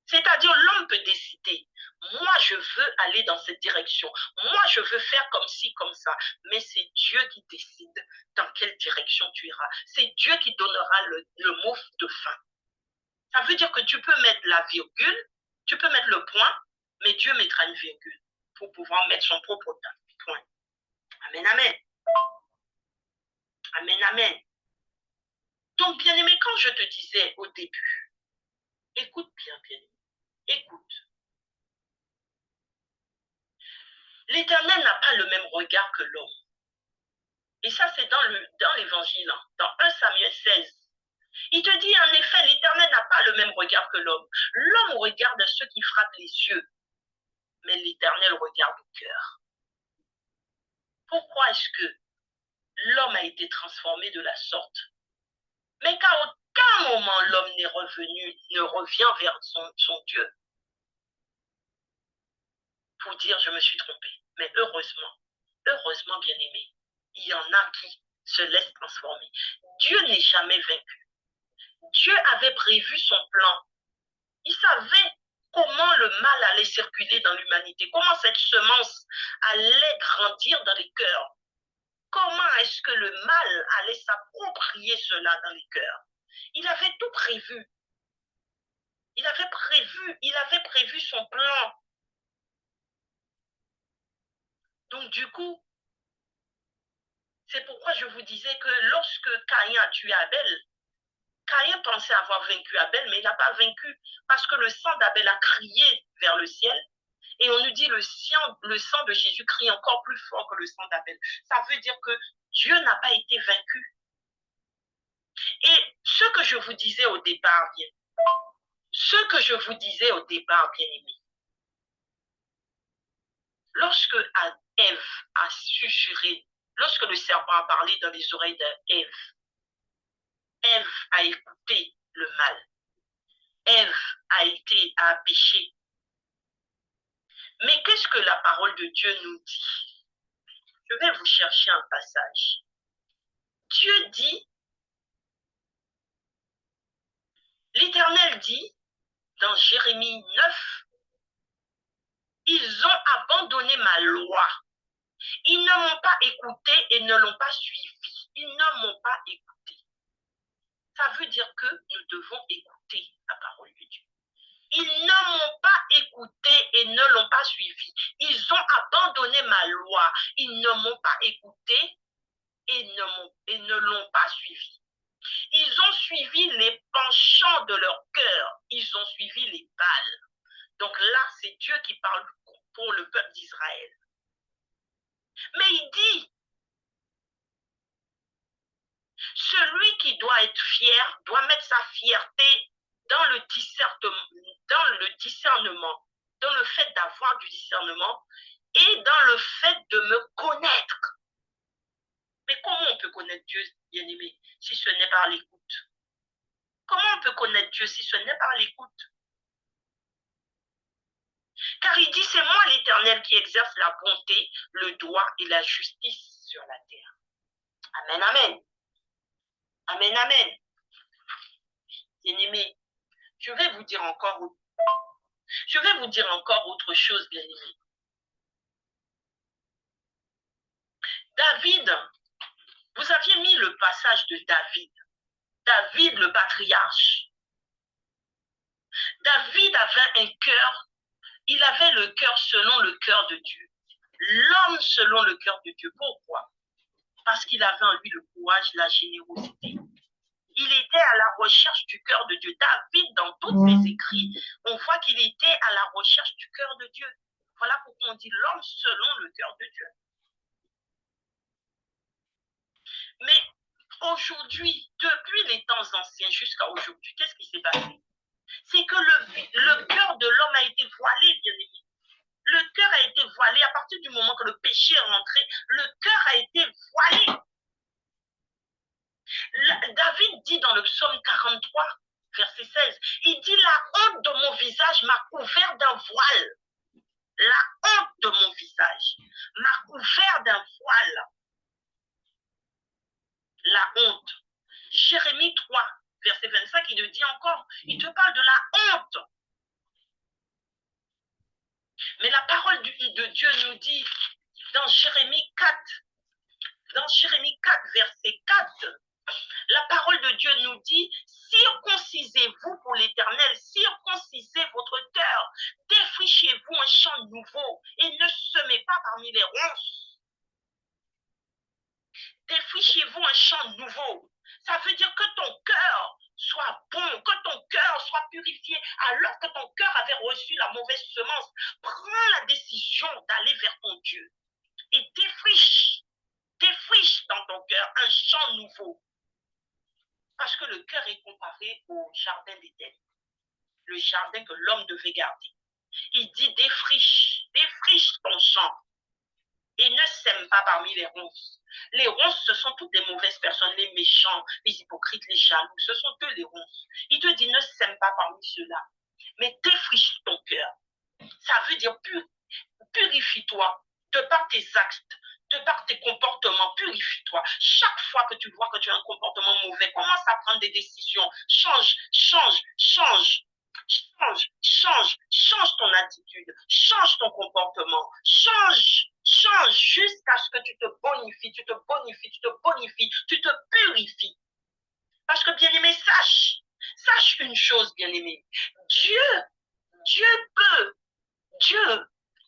C'est-à-dire, l'homme peut décider, moi je veux aller dans cette direction, moi je veux faire comme ci, comme ça, mais c'est Dieu qui décide dans quelle direction tu iras. C'est Dieu qui donnera le mot de fin. Ça veut dire que tu peux mettre la virgule, tu peux mettre le point, mais Dieu mettra une virgule pour pouvoir mettre son propre point. Amen, amen. Amen, amen. Donc, bien-aimé, quand je te disais au début, écoute bien, bien-aimé, écoute. L'Éternel n'a pas le même regard que l'homme. Et ça, c'est dans l'Évangile, dans 1 Samuel 16. Il te dit, en effet, l'Éternel n'a pas le même regard que l'homme. L'homme regarde ceux qui frappent les yeux, mais l'Éternel regarde au cœur. Pourquoi est-ce que l'homme a été transformé de la sorte? Mais qu'à aucun moment l'homme n'est revenu, ne revient vers son Dieu pour dire, je me suis trompé. Mais heureusement, bien-aimé, il y en a qui se laissent transformer. Dieu n'est jamais vaincu. Dieu avait prévu son plan. Il savait comment le mal allait circuler dans l'humanité, comment cette semence allait grandir dans les cœurs. Comment est-ce que le mal allait s'approprier cela dans les cœurs? Il avait tout prévu. Il avait prévu son plan. Donc du coup, c'est pourquoi je vous disais que lorsque Caïn a tué Abel, Caïn pensait avoir vaincu Abel, mais il n'a pas vaincu parce que le sang d'Abel a crié vers le ciel. Et on nous dit le sang de Jésus crie encore plus fort que le sang d'Abel. Ça veut dire que Dieu n'a pas été vaincu. Et ce que je vous disais au départ, bien aimé, lorsque Ève a susurré, lorsque le serpent a parlé dans les oreilles d'Ève, Ève a écouté le mal. Ève a péché. Mais qu'est-ce que la parole de Dieu nous dit? Je vais vous chercher un passage. Dieu dit, l'Éternel dit, dans Jérémie 9, ils ont abandonné ma loi. Ils ne m'ont pas écouté et ne l'ont pas suivi. Ils ne m'ont pas écouté. Ça veut dire que nous devons écouter la parole de Dieu. Ils ne m'ont pas écouté et ne l'ont pas suivi. Ils ont abandonné ma loi. Ils ne m'ont pas écouté et ne l'ont pas suivi. Ils ont suivi les penchants de leur cœur. Ils ont suivi les Baals. Donc là, c'est Dieu qui parle pour le peuple d'Israël. Mais il dit, celui qui doit être fier doit mettre sa fierté dans le discernement, dans le fait d'avoir du discernement et dans le fait de me connaître. Mais comment on peut connaître Dieu, bien-aimé, si ce n'est par l'écoute? Comment on peut connaître Dieu si ce n'est par l'écoute? Car il dit, c'est moi l'Éternel qui exerce la bonté, le droit et la justice sur la terre. Amen, amen. Amen, amen. Bien-aimé, je vais vous dire encore autre chose, bien-aimé. David, vous aviez mis le passage de David. David, le patriarche. David avait un cœur, il avait le cœur selon le cœur de Dieu. L'homme selon le cœur de Dieu. Pourquoi? Parce qu'il avait en lui le courage, la générosité. Il était à la recherche du cœur de Dieu. David, dans tous ses écrits, on voit qu'il était à la recherche du cœur de Dieu. Voilà pourquoi on dit l'homme selon le cœur de Dieu. Mais aujourd'hui, depuis les temps anciens jusqu'à aujourd'hui, qu'est-ce qui s'est passé? C'est que le cœur de l'homme a été voilé, bien aimé. Le cœur a été voilé à partir du moment que le péché est rentré. Le cœur a été voilé. David dit dans le psaume 43, verset 16, il dit la honte de mon visage m'a couvert d'un voile. La honte de mon visage m'a couvert d'un voile. La honte. Jérémie 3, verset 25, il le dit encore. Il te parle de la honte. Mais la parole de Dieu nous dit dans Jérémie 4, verset 4, la parole de Dieu nous dit, circoncisez-vous pour l'Éternel, circoncisez votre cœur, défrichez-vous un champ nouveau et ne semez pas parmi les ronces. Défrichez-vous un champ nouveau. Ça veut dire que ton cœur soit bon, que ton cœur soit purifié, alors que ton cœur avait reçu la mauvaise semence. Prends la décision d'aller vers ton Dieu et défriche dans ton cœur un champ nouveau. Parce que le cœur est comparé au jardin d'Éden, le jardin que l'homme devait garder. Il dit défriche ton champ et ne sème pas parmi les ronces. Les ronces, ce sont toutes les mauvaises personnes, les méchants, les hypocrites, les jaloux, ce sont eux les ronces. Il te dit ne sème pas parmi ceux-là, mais défriche ton cœur. Ça veut dire purifie-toi de par tes actes, de par tes comportements, purifie-toi. Chaque fois que tu vois que tu as un comportement mauvais, commence à prendre des décisions. Change ton attitude, change ton comportement, change jusqu'à ce que tu te bonifies, tu te purifies. Parce que, bien-aimé, sache une chose, bien-aimé. Dieu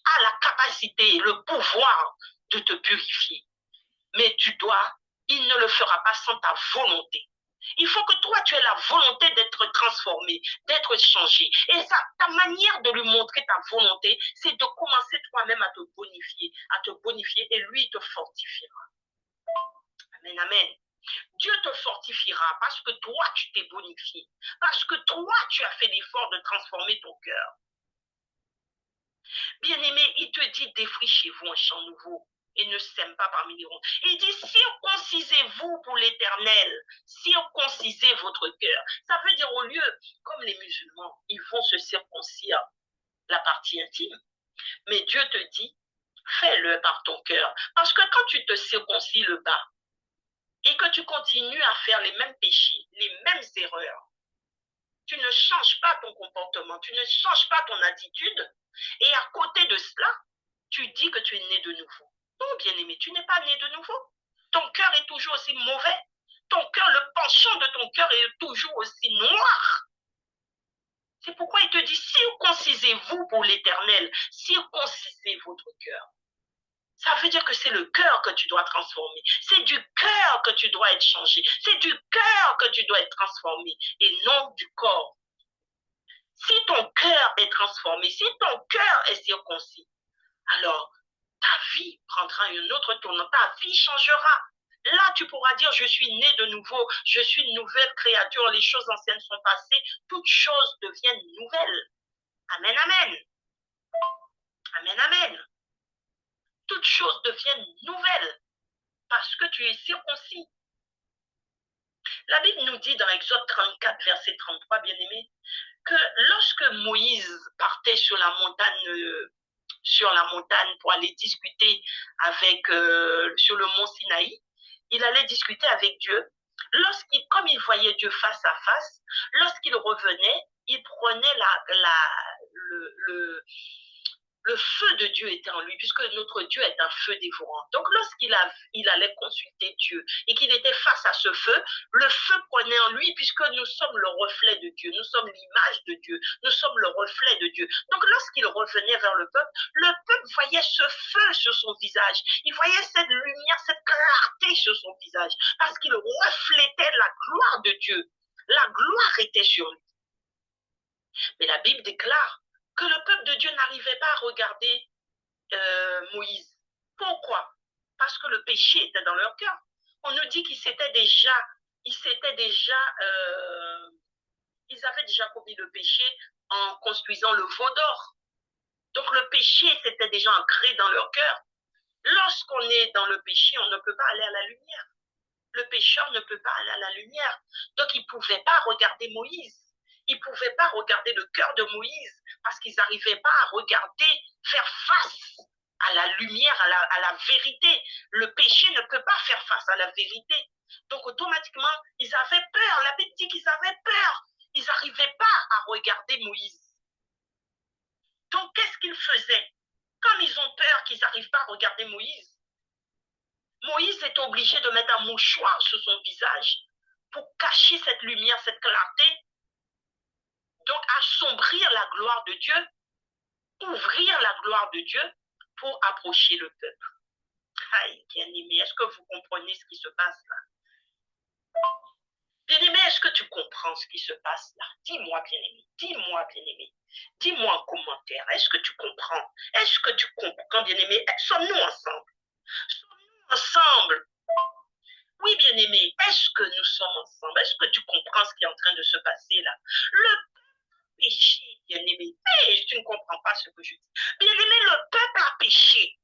a la capacité, le pouvoir de te purifier. Mais il ne le fera pas sans ta volonté. Il faut que toi, tu aies la volonté d'être transformé, d'être changé. Et ça, ta manière de lui montrer ta volonté, c'est de commencer toi-même à te bonifier et lui te fortifiera. Amen, amen. Dieu te fortifiera parce que toi, tu t'es bonifié. Parce que toi, tu as fait l'effort de transformer ton cœur. Bien-aimé, il te dit défrichez-vous un champ nouveau et ne sème pas parmi les ronces. Il dit circoncisez-vous pour l'Éternel, circoncisez votre cœur. Ça veut dire au lieu, comme les musulmans, ils vont se circoncire la partie intime, mais Dieu te dit fais-le par ton cœur. Parce que quand tu te circoncis le bas et que tu continues à faire les mêmes péchés, les mêmes erreurs, tu ne changes pas ton comportement, tu ne changes pas ton attitude, et à côté de cela, tu dis que tu es né de nouveau. Non, bien-aimé, tu n'es pas né de nouveau. Ton cœur est toujours aussi mauvais. Ton cœur, le penchant de ton cœur est toujours aussi noir. C'est pourquoi il te dit, circoncisez-vous pour l'Éternel, circoncisez votre cœur. Ça veut dire que c'est le cœur que tu dois transformer. C'est du cœur que tu dois être changé. C'est du cœur que tu dois être transformé et non du corps. Si ton cœur est transformé, si ton cœur est circoncis, alors ta vie prendra un autre tournant, ta vie changera. Là, tu pourras dire, je suis né de nouveau, je suis une nouvelle créature, les choses anciennes sont passées, toutes choses deviennent nouvelles. Amen, amen. Amen, amen. Toutes choses deviennent nouvelles parce que tu es circoncis. La Bible nous dit dans Exode 34, verset 33, bien-aimé, que lorsque Moïse partait sur la montagne pour aller discuter sur le mont Sinaï, il allait discuter avec Dieu. Comme il voyait Dieu face à face, lorsqu'il revenait, il prenait le feu de Dieu était en lui, puisque notre Dieu est un feu dévorant. Donc, lorsqu'il allait consulter Dieu et qu'il était face à ce feu, le feu prenait en lui, puisque nous sommes le reflet de Dieu, nous sommes l'image de Dieu, nous sommes le reflet de Dieu. Donc, lorsqu'il revenait vers le peuple voyait ce feu sur son visage. Il voyait cette lumière, cette clarté sur son visage, parce qu'il reflétait la gloire de Dieu. La gloire était sur lui. Mais la Bible déclare que le peuple de Dieu n'arrivait pas à regarder Moïse. Pourquoi? Parce que le péché était dans leur cœur. On nous dit qu'ils s'étaient déjà Ils avaient déjà commis le péché en construisant le veau d'or. Donc le péché s'était déjà ancré dans leur cœur. Lorsqu'on est dans le péché, on ne peut pas aller à la lumière. Le pécheur ne peut pas aller à la lumière. Donc ils ne pouvaient pas regarder Moïse. Ils ne pouvaient pas regarder le cœur de Moïse parce qu'ils n'arrivaient pas à regarder, faire face à la lumière, à la vérité. Le péché ne peut pas faire face à la vérité. Donc automatiquement, ils avaient peur. La Bible dit qu'ils avaient peur. Ils n'arrivaient pas à regarder Moïse. Donc qu'est-ce qu'ils faisaient? Comme ils ont peur qu'ils n'arrivent pas à regarder Moïse, Moïse est obligé de mettre un mouchoir sur son visage pour cacher cette lumière, cette clarté, donc assombrir la gloire de Dieu, ouvrir la gloire de Dieu pour approcher le peuple. Aïe, bien-aimé, est-ce que vous comprenez ce qui se passe là? Bien-aimé, est-ce que tu comprends ce qui se passe là? Dis-moi, bien-aimé, dis-moi, bien-aimé. Dis-moi en commentaire, est-ce que tu comprends? Est-ce que tu comprends, bien-aimé? Sommes-nous ensemble? Sommes-nous ensemble? Oui, bien-aimé, est-ce que nous sommes ensemble? Est-ce que tu comprends ce qui est en train de se passer là? Le péché, bien-aimé. Hey, tu ne comprends pas ce que je dis. Bien-aimé, le peuple a péché.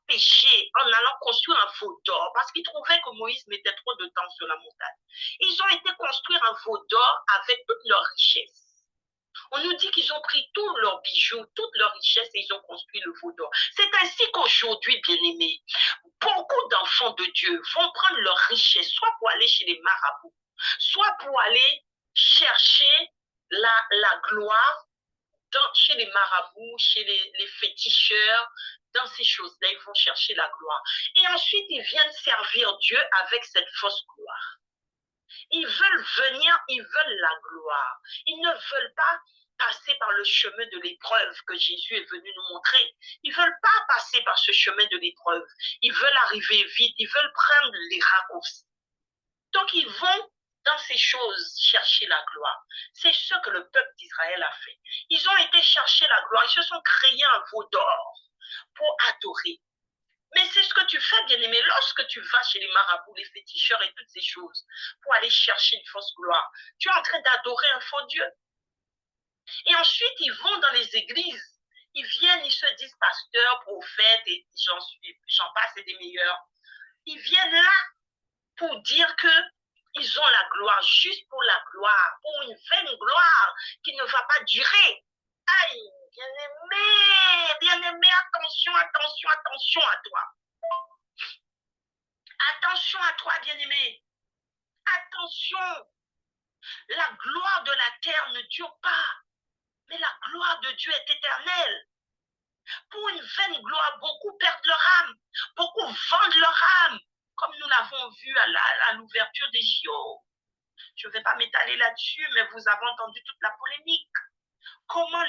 Péché en allant construire un veau d'or parce qu'ils trouvaient que Moïse mettait trop de temps sur la montagne. Ils ont été construire un veau d'or avec toute leur richesse. On nous dit qu'ils ont pris tous leurs bijoux, toute leur richesse et ils ont construit le veau d'or. C'est ainsi qu'aujourd'hui, bien-aimés, beaucoup d'enfants de Dieu vont prendre leur richesse, soit pour aller chez les marabouts, soit pour aller chercher la gloire chez les marabouts, chez les féticheurs, dans ces choses-là, ils vont chercher la gloire. Et ensuite, ils viennent servir Dieu avec cette fausse gloire. Ils veulent venir, ils veulent la gloire. Ils ne veulent pas passer par le chemin de l'épreuve que Jésus est venu nous montrer. Ils ne veulent pas passer par ce chemin de l'épreuve. Ils veulent arriver vite, ils veulent prendre les raccourcis. Donc ils vont dans ces choses chercher la gloire. C'est ce que le peuple d'Israël a fait. Ils ont été chercher la gloire, ils se sont créés un veau d'or pour adorer. Mais c'est ce que tu fais, bien-aimé, lorsque tu vas chez les marabouts, les féticheurs et toutes ces choses, pour aller chercher une fausse gloire. Tu es en train d'adorer un faux Dieu. Et ensuite, ils vont dans les églises. Ils viennent, ils se disent pasteurs, prophètes, et j'en passe et des meilleurs. Ils viennent là pour dire qu'ils ont la gloire, juste pour la gloire, pour une vaine gloire qui ne va pas durer. Aïe, bien-aimé, bien-aimé, attention, attention, attention à toi. Attention à toi, bien-aimé. Attention. La gloire de la terre ne dure pas, mais la gloire de Dieu est éternelle. Pour une vaine gloire, beaucoup perdent leur âme, beaucoup vendent leur âme, comme nous l'avons vu à l'ouverture des JO. Je ne vais pas m'étaler là-dessus, mais vous avez entendu toute la polémique. Comment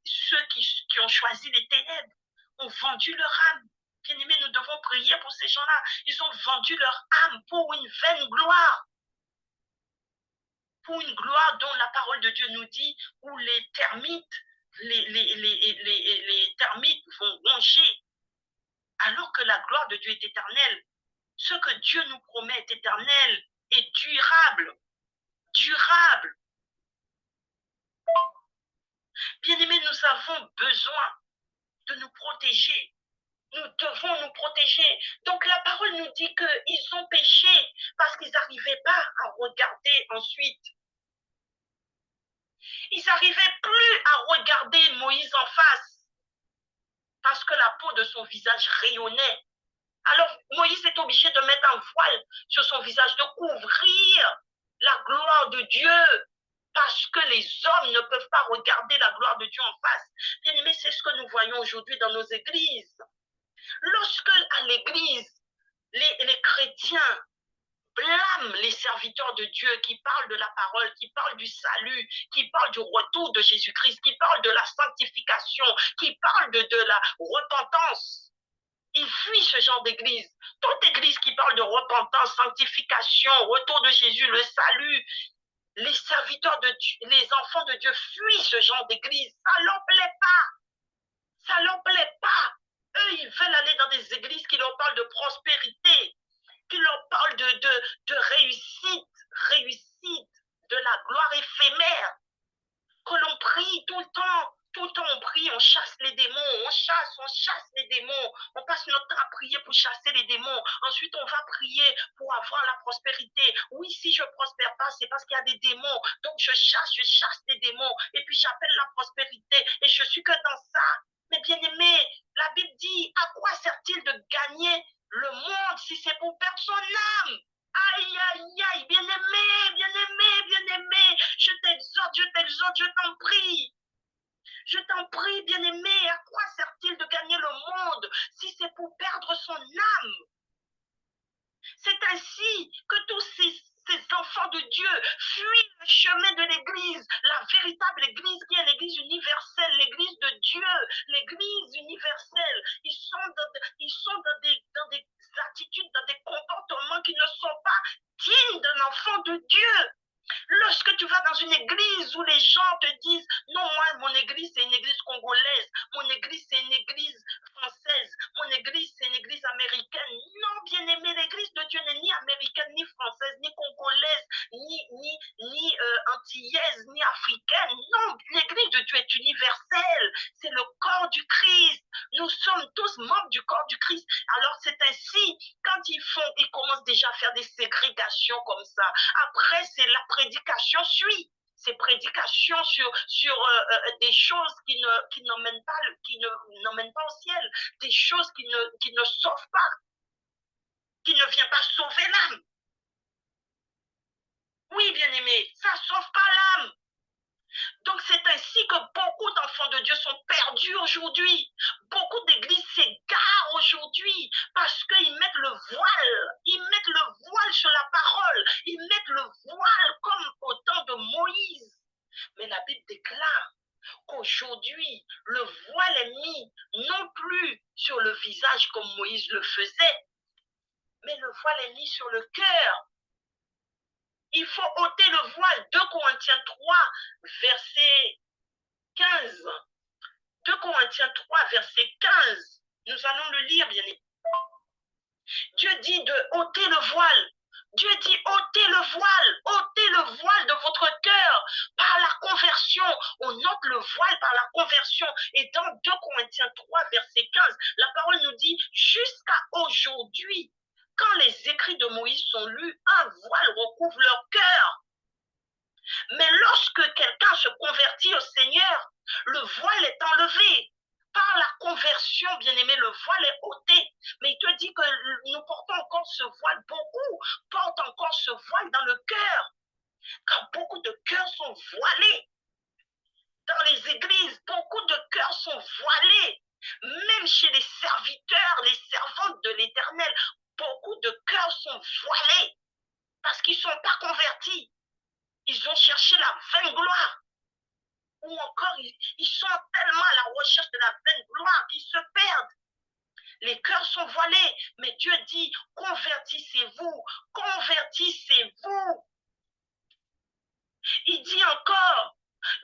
ceux qui ont choisi les ténèbres ont vendu leur âme. Bien-aimés, nous devons prier pour ces gens-là. Ils ont vendu leur âme pour une vaine gloire. Pour une gloire dont la parole de Dieu nous dit, où les termites, les termites vont manger. Alors que la gloire de Dieu est éternelle. Ce que Dieu nous promet est éternel et durable. Durable. Bien-aimés, nous avons besoin de nous protéger. Nous devons nous protéger. Donc la parole nous dit qu'ils ont péché parce qu'ils n'arrivaient pas à regarder ensuite. Ils n'arrivaient plus à regarder Moïse en face parce que la peau de son visage rayonnait. Alors Moïse est obligé de mettre un voile sur son visage, de couvrir la gloire de Dieu parce que les hommes ne peuvent pas regarder la gloire de Dieu en face. Bien aimé, c'est ce que nous voyons aujourd'hui dans nos églises. Lorsque à l'église, les chrétiens blâment les serviteurs de Dieu qui parlent de la parole, qui parlent du salut, qui parlent du retour de Jésus-Christ, qui parlent de la sanctification, qui parlent de la repentance. Ils fuient ce genre d'église. Toute église qui parle de repentance, sanctification, retour de Jésus, le salut, les serviteurs de Dieu, les enfants de Dieu fuient ce genre d'église. Ça ne leur plaît pas. Ça ne leur plaît pas. Eux, ils veulent aller dans des églises qui leur parlent de prospérité, qui leur parlent de réussite, de la gloire éphémère, que l'on prie tout le temps. Tout le temps, on prie, on chasse les démons, on chasse les démons. On passe notre temps à prier pour chasser les démons. Ensuite, on va prier pour avoir la prospérité. Oui, si je ne prospère pas, c'est parce qu'il y a des démons. Donc, je chasse les démons. Et puis, j'appelle la prospérité. Et je suis que dans ça. Mais bien aimé, la Bible dit, à quoi sert-il de gagner le monde si c'est pour perdre son âme? Aïe, aïe, aïe, bien-aimé, bien-aimé, bien-aimé, je t'exhorte, je t'en prie. Je t'en prie, bien-aimé, à quoi sert-il de gagner le monde si c'est pour perdre son âme? C'est ainsi que tous ces enfants de Dieu fuient le chemin de l'Église, la véritable Église qui est l'Église universelle, l'Église de Dieu, l'Église universelle. Ils sont dans des attitudes, dans des comportements qui ne sont pas dignes d'un enfant de Dieu. Lorsque tu vas dans une église où les gens te disent non, moi, mon église, c'est une église congolaise, mon église, c'est une église française, mon église, c'est une église américaine. Non, bien aimé, l'église de Dieu n'est ni américaine, ni française, ni congolaise, ni antillaise, ni africaine. Non, l'église de Dieu est universelle. C'est le corps du Christ. Nous sommes tous membres du corps du Christ. Alors, c'est ainsi, quand ils commencent déjà à faire des ségrégations comme ça. Après, c'est la prédication suit. Ces prédications sur des choses qui n'emmènent pas au ciel, des choses qui ne sauvent pas, qui ne viennent pas sauver l'âme. Oui, bien-aimé, ça ne sauve pas l'âme. Donc c'est ainsi que beaucoup d'enfants de Dieu sont perdus aujourd'hui. Beaucoup d'églises s'égarent aujourd'hui parce qu'ils mettent le voile. Ils mettent le voile sur la parole. Ils mettent le voile comme au temps de Moïse. Mais la Bible déclare qu'aujourd'hui, le voile est mis non plus sur le visage comme Moïse le faisait, mais le voile est mis sur le cœur. Il faut ôter le voile. 2 Corinthiens 3, verset 15. 2 Corinthiens 3, verset 15. Nous allons le lire, bien évidemment. Dieu dit de ôter le voile. Dieu dit ôtez le voile de votre cœur par la conversion. On ôte le voile par la conversion. Et dans 2 Corinthiens 3, verset 15, la parole nous dit jusqu'à aujourd'hui, quand les écrits de Moïse sont lus, un voile recouvre leur cœur. Mais lorsque quelqu'un se convertit au Seigneur, le voile est enlevé. Par la conversion, bien-aimé, le voile est ôté. Mais il te dit que nous portons encore ce voile, beaucoup portent encore ce voile dans le cœur. Car beaucoup de cœurs sont voilés. Dans les églises, beaucoup de cœurs sont voilés. Même chez les serviteurs, les servantes de l'Éternel, beaucoup de cœurs sont voilés parce qu'ils ne sont pas convertis. Ils ont cherché la vaine gloire. Ou encore, ils sont tellement à la recherche de la vaine gloire qu'ils se perdent. Les cœurs sont voilés, mais Dieu dit, convertissez-vous, convertissez-vous. Il dit encore,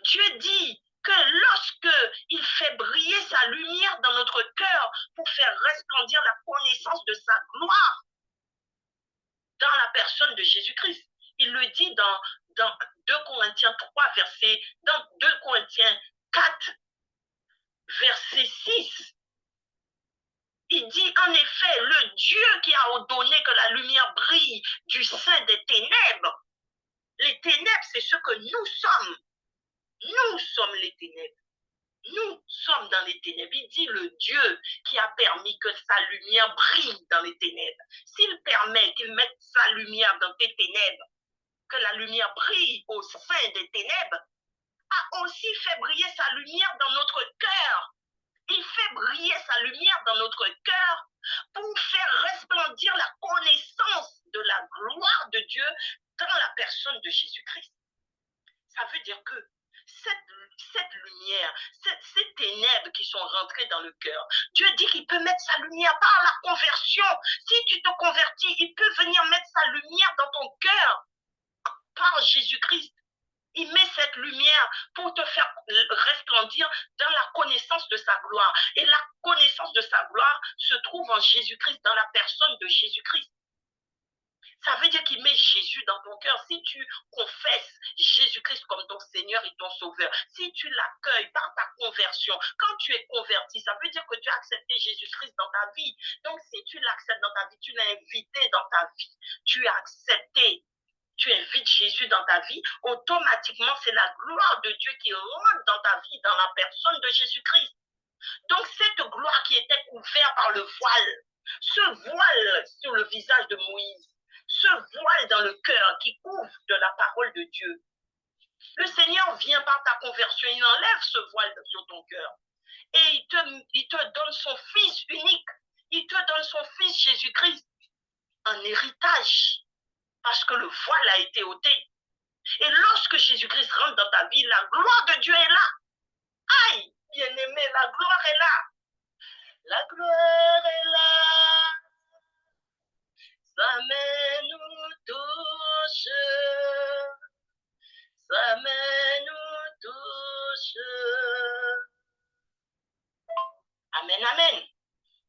Dieu dit que lorsque il fait briller sa lumière dans notre cœur pour faire resplendir la connaissance de sa gloire dans la personne de Jésus-Christ, il le dit dans 2 Corinthiens 3, dans 2 Corinthiens 4, verset 6. Il dit en effet, le Dieu qui a ordonné que la lumière brille du sein des ténèbres. Les ténèbres, c'est ce que nous sommes. Nous sommes les ténèbres. Nous sommes dans les ténèbres. Il dit le Dieu qui a permis que sa lumière brille dans les ténèbres. S'il permet qu'il mette sa lumière dans tes ténèbres, que la lumière brille au sein des ténèbres, a aussi fait briller sa lumière dans notre cœur. Il fait briller sa lumière dans notre cœur pour faire resplendir la connaissance de la gloire de Dieu dans la personne de Jésus-Christ. Ça veut dire que cette lumière, ces ténèbres qui sont rentrées dans le cœur, Dieu dit qu'il peut mettre sa lumière par la conversion. Si tu te convertis, il peut venir mettre sa lumière dans ton cœur par Jésus-Christ. Il met cette lumière pour te faire resplendir dans la connaissance de sa gloire. Et la connaissance de sa gloire se trouve en Jésus-Christ, dans la personne de Jésus-Christ. Ça veut dire qu'il met Jésus dans ton cœur. Si tu confesses Jésus-Christ comme ton Seigneur et ton Sauveur, si tu l'accueilles par ta conversion, quand tu es converti, ça veut dire que tu as accepté Jésus-Christ dans ta vie. Donc, si tu l'acceptes dans ta vie, tu l'as invité dans ta vie, tu as accepté, tu invites Jésus dans ta vie, automatiquement, c'est la gloire de Dieu qui rentre dans ta vie, dans la personne de Jésus-Christ. Donc, cette gloire qui était couverte par le voile, ce voile sur le visage de Moïse, ce voile dans le cœur qui couvre de la parole de Dieu, le Seigneur vient par ta conversion, il enlève ce voile sur ton cœur. Et il te donne son Fils unique, il te donne son Fils Jésus-Christ, un héritage, parce que le voile a été ôté. Et lorsque Jésus-Christ rentre dans ta vie, la gloire de Dieu est là. Aïe, bien-aimé, la gloire est là. La gloire est là. Sa main nous touche. Sa main nous touche. Amen, amen.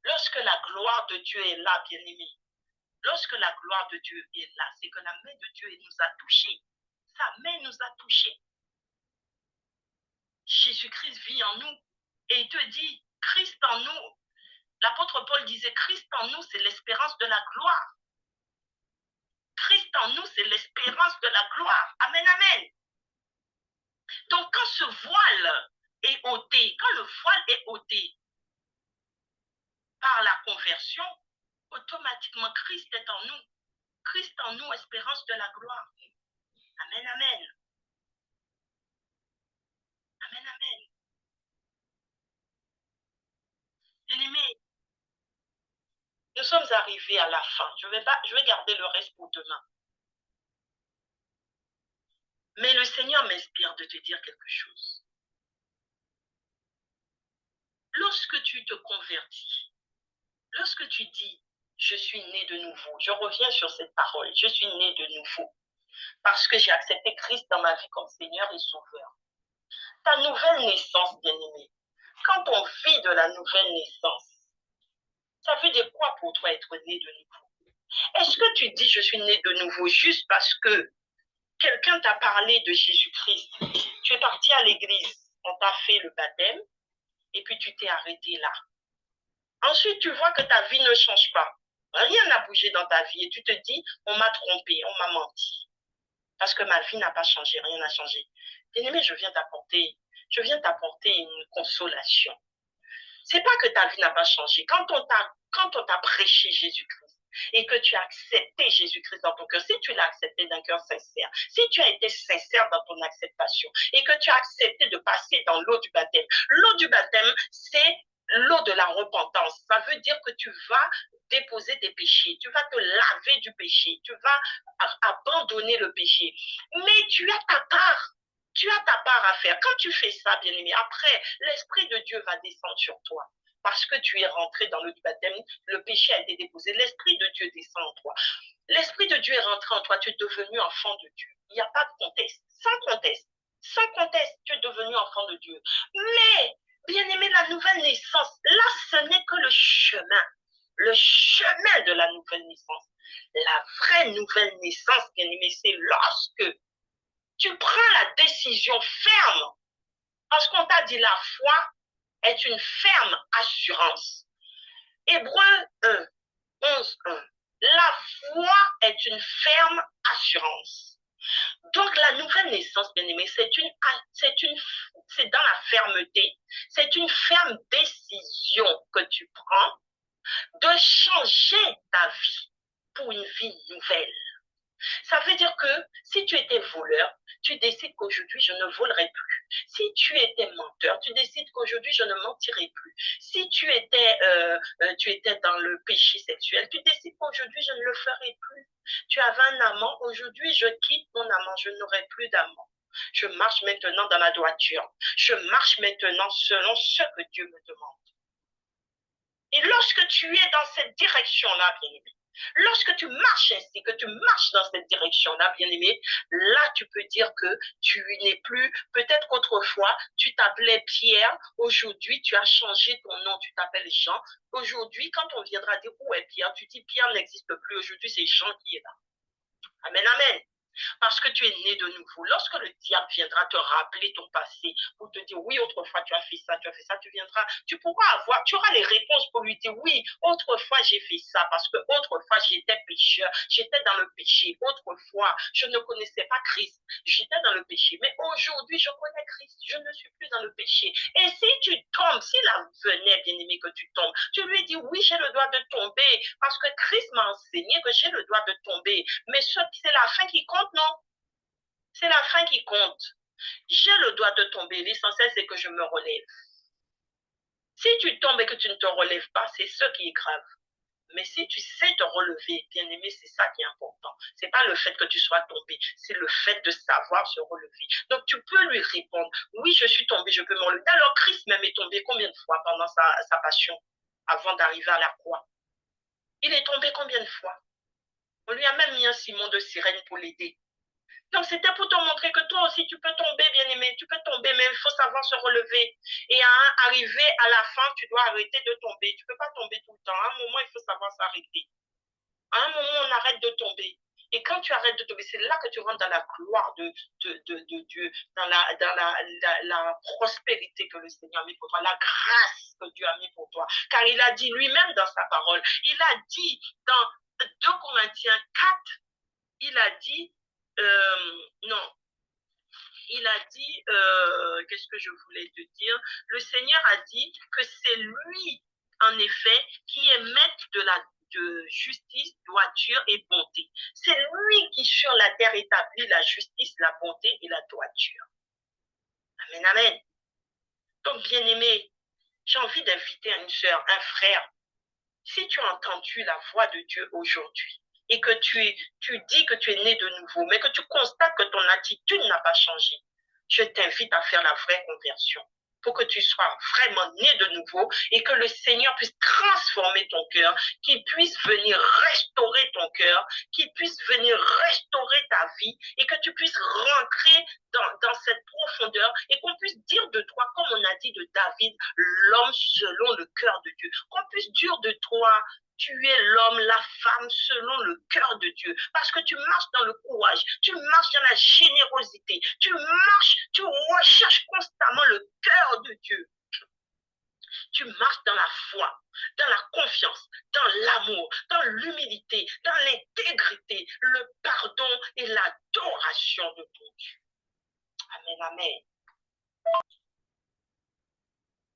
Lorsque la gloire de Dieu est là, bien-aimé, lorsque la gloire de Dieu est là, c'est que la main de Dieu nous a touchés. Sa main nous a touchés. Jésus-Christ vit en nous et il te dit, Christ en nous. L'apôtre Paul disait, Christ en nous, c'est l'espérance de la gloire. Christ en nous, c'est l'espérance de la gloire. Amen, amen. Donc, quand ce voile est ôté, quand le voile est ôté par la conversion, automatiquement, Christ est en nous. Christ en nous, espérance de la gloire. Amen, amen. Amen, amen. Bien-aimés, nous sommes arrivés à la fin. Je vais garder le reste pour demain. Mais le Seigneur m'inspire de te dire quelque chose. Lorsque tu te convertis, lorsque tu dis, je suis né de nouveau, je reviens sur cette parole, je suis né de nouveau, parce que j'ai accepté Christ dans ma vie comme Seigneur et Sauveur. Ta nouvelle naissance, bien-aimé, quand on vit de la nouvelle naissance, ça veut dire quoi pour toi être né de nouveau? Est-ce que tu dis, je suis né de nouveau juste parce que quelqu'un t'a parlé de Jésus-Christ, tu es parti à l'église, on t'a fait le baptême, et puis tu t'es arrêté là. Ensuite, tu vois que ta vie ne change pas. Rien n'a bougé dans ta vie et tu te dis, on m'a trompé, on m'a menti. Parce que ma vie n'a pas changé, rien n'a changé. Bien-aimé, je viens t'apporter une consolation. C'est pas que ta vie n'a pas changé. Quand on t'a prêché Jésus-Christ et que tu as accepté Jésus-Christ dans ton cœur, si tu l'as accepté d'un cœur sincère, si tu as été sincère dans ton acceptation et que tu as accepté de passer dans l'eau du baptême, c'est l'eau de la repentance. Ça veut dire que tu vas déposer tes péchés, tu vas te laver du péché, tu vas abandonner le péché. Mais tu as ta part. Tu as ta part à faire. Quand tu fais ça, bien-aimé, après, l'Esprit de Dieu va descendre sur toi. Parce que tu es rentré dans le baptême, le péché a été déposé, l'Esprit de Dieu descend en toi. L'Esprit de Dieu est rentré en toi, tu es devenu enfant de Dieu. Il n'y a pas de conteste. Sans conteste, tu es devenu enfant de Dieu. Mais, bien-aimé, la nouvelle naissance, là, ce n'est que le chemin de la nouvelle naissance. La vraie nouvelle naissance, bien-aimé, c'est lorsque tu prends la décision ferme, parce qu'on t'a dit la foi est une ferme assurance. Hébreux 1, 11, 1. La foi est une ferme assurance. Donc la nouvelle naissance, bien-aimé, c'est dans la fermeté, c'est une ferme décision que tu prends de changer ta vie pour une vie nouvelle. Ça veut dire que si tu étais voleur, tu décides qu'aujourd'hui, je ne volerai plus. Si tu étais menteur, tu décides qu'aujourd'hui, je ne mentirai plus. Si tu étais dans le péché sexuel, tu décides qu'aujourd'hui, je ne le ferai plus. Tu avais un amant, aujourd'hui, je quitte mon amant, je n'aurai plus d'amant. Je marche maintenant dans la droiture. Je marche maintenant selon ce que Dieu me demande. Et lorsque tu es dans cette direction-là, bien-aimé, lorsque tu marches ainsi, que tu marches dans cette direction-là, bien-aimé, là, tu peux dire que tu n'es plus, peut-être qu'autrefois, tu t'appelais Pierre, aujourd'hui, tu as changé ton nom, tu t'appelles Jean. Aujourd'hui, quand on viendra dire où est Pierre, tu dis Pierre n'existe plus, aujourd'hui, c'est Jean qui est là. Amen, amen. Parce que tu es né de nouveau. Lorsque le diable viendra te rappeler ton passé, pour te dire, oui, autrefois tu as fait ça, tu pourras avoir, tu auras les réponses pour lui dire, oui, autrefois j'ai fait ça, parce que autrefois j'étais pécheur, j'étais dans le péché. Autrefois, je ne connaissais pas Christ, j'étais dans le péché. Mais aujourd'hui, je connais Christ, je ne suis plus dans le péché. Et si tu tombes, s'il venait, bien-aimé, que tu tombes, tu lui dis, oui, j'ai le droit de tomber, parce que Christ m'a enseigné que j'ai le droit de tomber. Mais c'est la fin qui compte, non? C'est la fin qui compte. J'ai le droit de tomber. L'essentiel, c'est que je me relève. Si tu tombes et que tu ne te relèves pas, c'est ce qui est grave. Mais si tu sais te relever, bien aimé, c'est ça qui est important. C'est pas le fait que tu sois tombé, c'est le fait de savoir se relever. Donc tu peux lui répondre, oui, je suis tombé, je peux me relever. Alors Christ même est tombé combien de fois pendant sa passion, avant d'arriver à la croix? Il est tombé combien de fois? On lui a même mis un Simon de Cyrène pour l'aider. Donc, c'était pour te montrer que toi aussi, tu peux tomber, bien-aimé. Tu peux tomber, mais il faut savoir se relever. Et arriver à la fin, tu dois arrêter de tomber. Tu ne peux pas tomber tout le temps. À un moment, il faut savoir s'arrêter. À un moment, on arrête de tomber. Et quand tu arrêtes de tomber, c'est là que tu rentres dans la gloire de Dieu, dans la prospérité que le Seigneur a mis pour toi, la grâce que Dieu a mis pour toi. Car il a dit lui-même dans sa parole, il a dit dans 2 Corinthiens 4, il a dit, non, il a dit, qu'est-ce que je voulais te dire? Le Seigneur a dit que c'est lui, en effet, qui est maître de justice, droiture et bonté. C'est lui qui sur la terre établit la justice, la bonté et la droiture. Amen, amen. Donc, bien-aimé, j'ai envie d'inviter une sœur, un frère. Si tu as entendu la voix de Dieu aujourd'hui, et que tu dis que tu es né de nouveau, mais que tu constates que ton attitude n'a pas changé, je t'invite à faire la vraie conversion pour que tu sois vraiment né de nouveau et que le Seigneur puisse transformer ton cœur, qu'il puisse venir restaurer ton cœur, qu'il puisse venir restaurer ta vie et que tu puisses rentrer dans cette profondeur et qu'on puisse dire de toi, comme on a dit de David, l'homme selon le cœur de Dieu. Qu'on puisse dire de toi, tu es l'homme, la femme selon le cœur de Dieu. Parce que tu marches dans le courage, tu marches dans la générosité, tu marches, tu recherches constamment le cœur de Dieu. Tu marches dans la foi, dans la confiance, dans l'amour, dans l'humilité, dans l'intégrité, le pardon et l'adoration de ton Dieu. Amen, amen.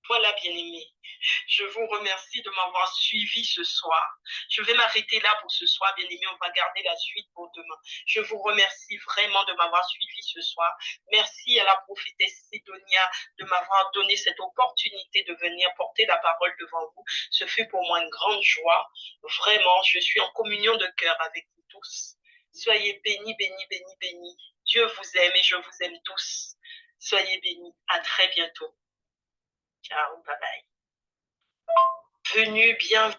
Voilà, bien-aimés. Je vous remercie de m'avoir suivi ce soir. Je vais m'arrêter là pour ce soir, bien-aimés. On va garder la suite pour demain. Je vous remercie vraiment de m'avoir suivi ce soir. Merci à la prophétesse Sidonia de m'avoir donné cette opportunité de venir porter la parole devant vous. Ce fut pour moi une grande joie. Vraiment, je suis en communion de cœur avec vous tous. Soyez bénis, bénis, bénis, bénis. Dieu vous aime et je vous aime tous. Soyez bénis. À très bientôt. Ciao, bye bye. Bienvenue, bienvenue.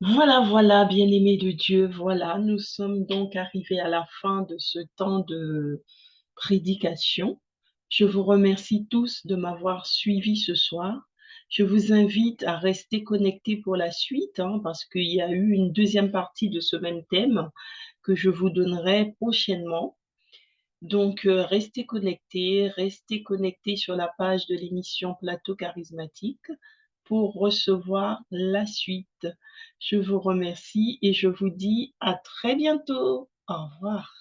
Voilà, bien-aimés de Dieu, voilà, nous sommes donc arrivés à la fin de ce temps de prédication. Je vous remercie tous de m'avoir suivi ce soir. Je vous invite à rester connectés pour la suite, parce qu'il y a eu une deuxième partie de ce même thème que je vous donnerai prochainement. Donc, restez connectés sur la page de l'émission Plateau Charismatique pour recevoir la suite. Je vous remercie et je vous dis à très bientôt. Au revoir.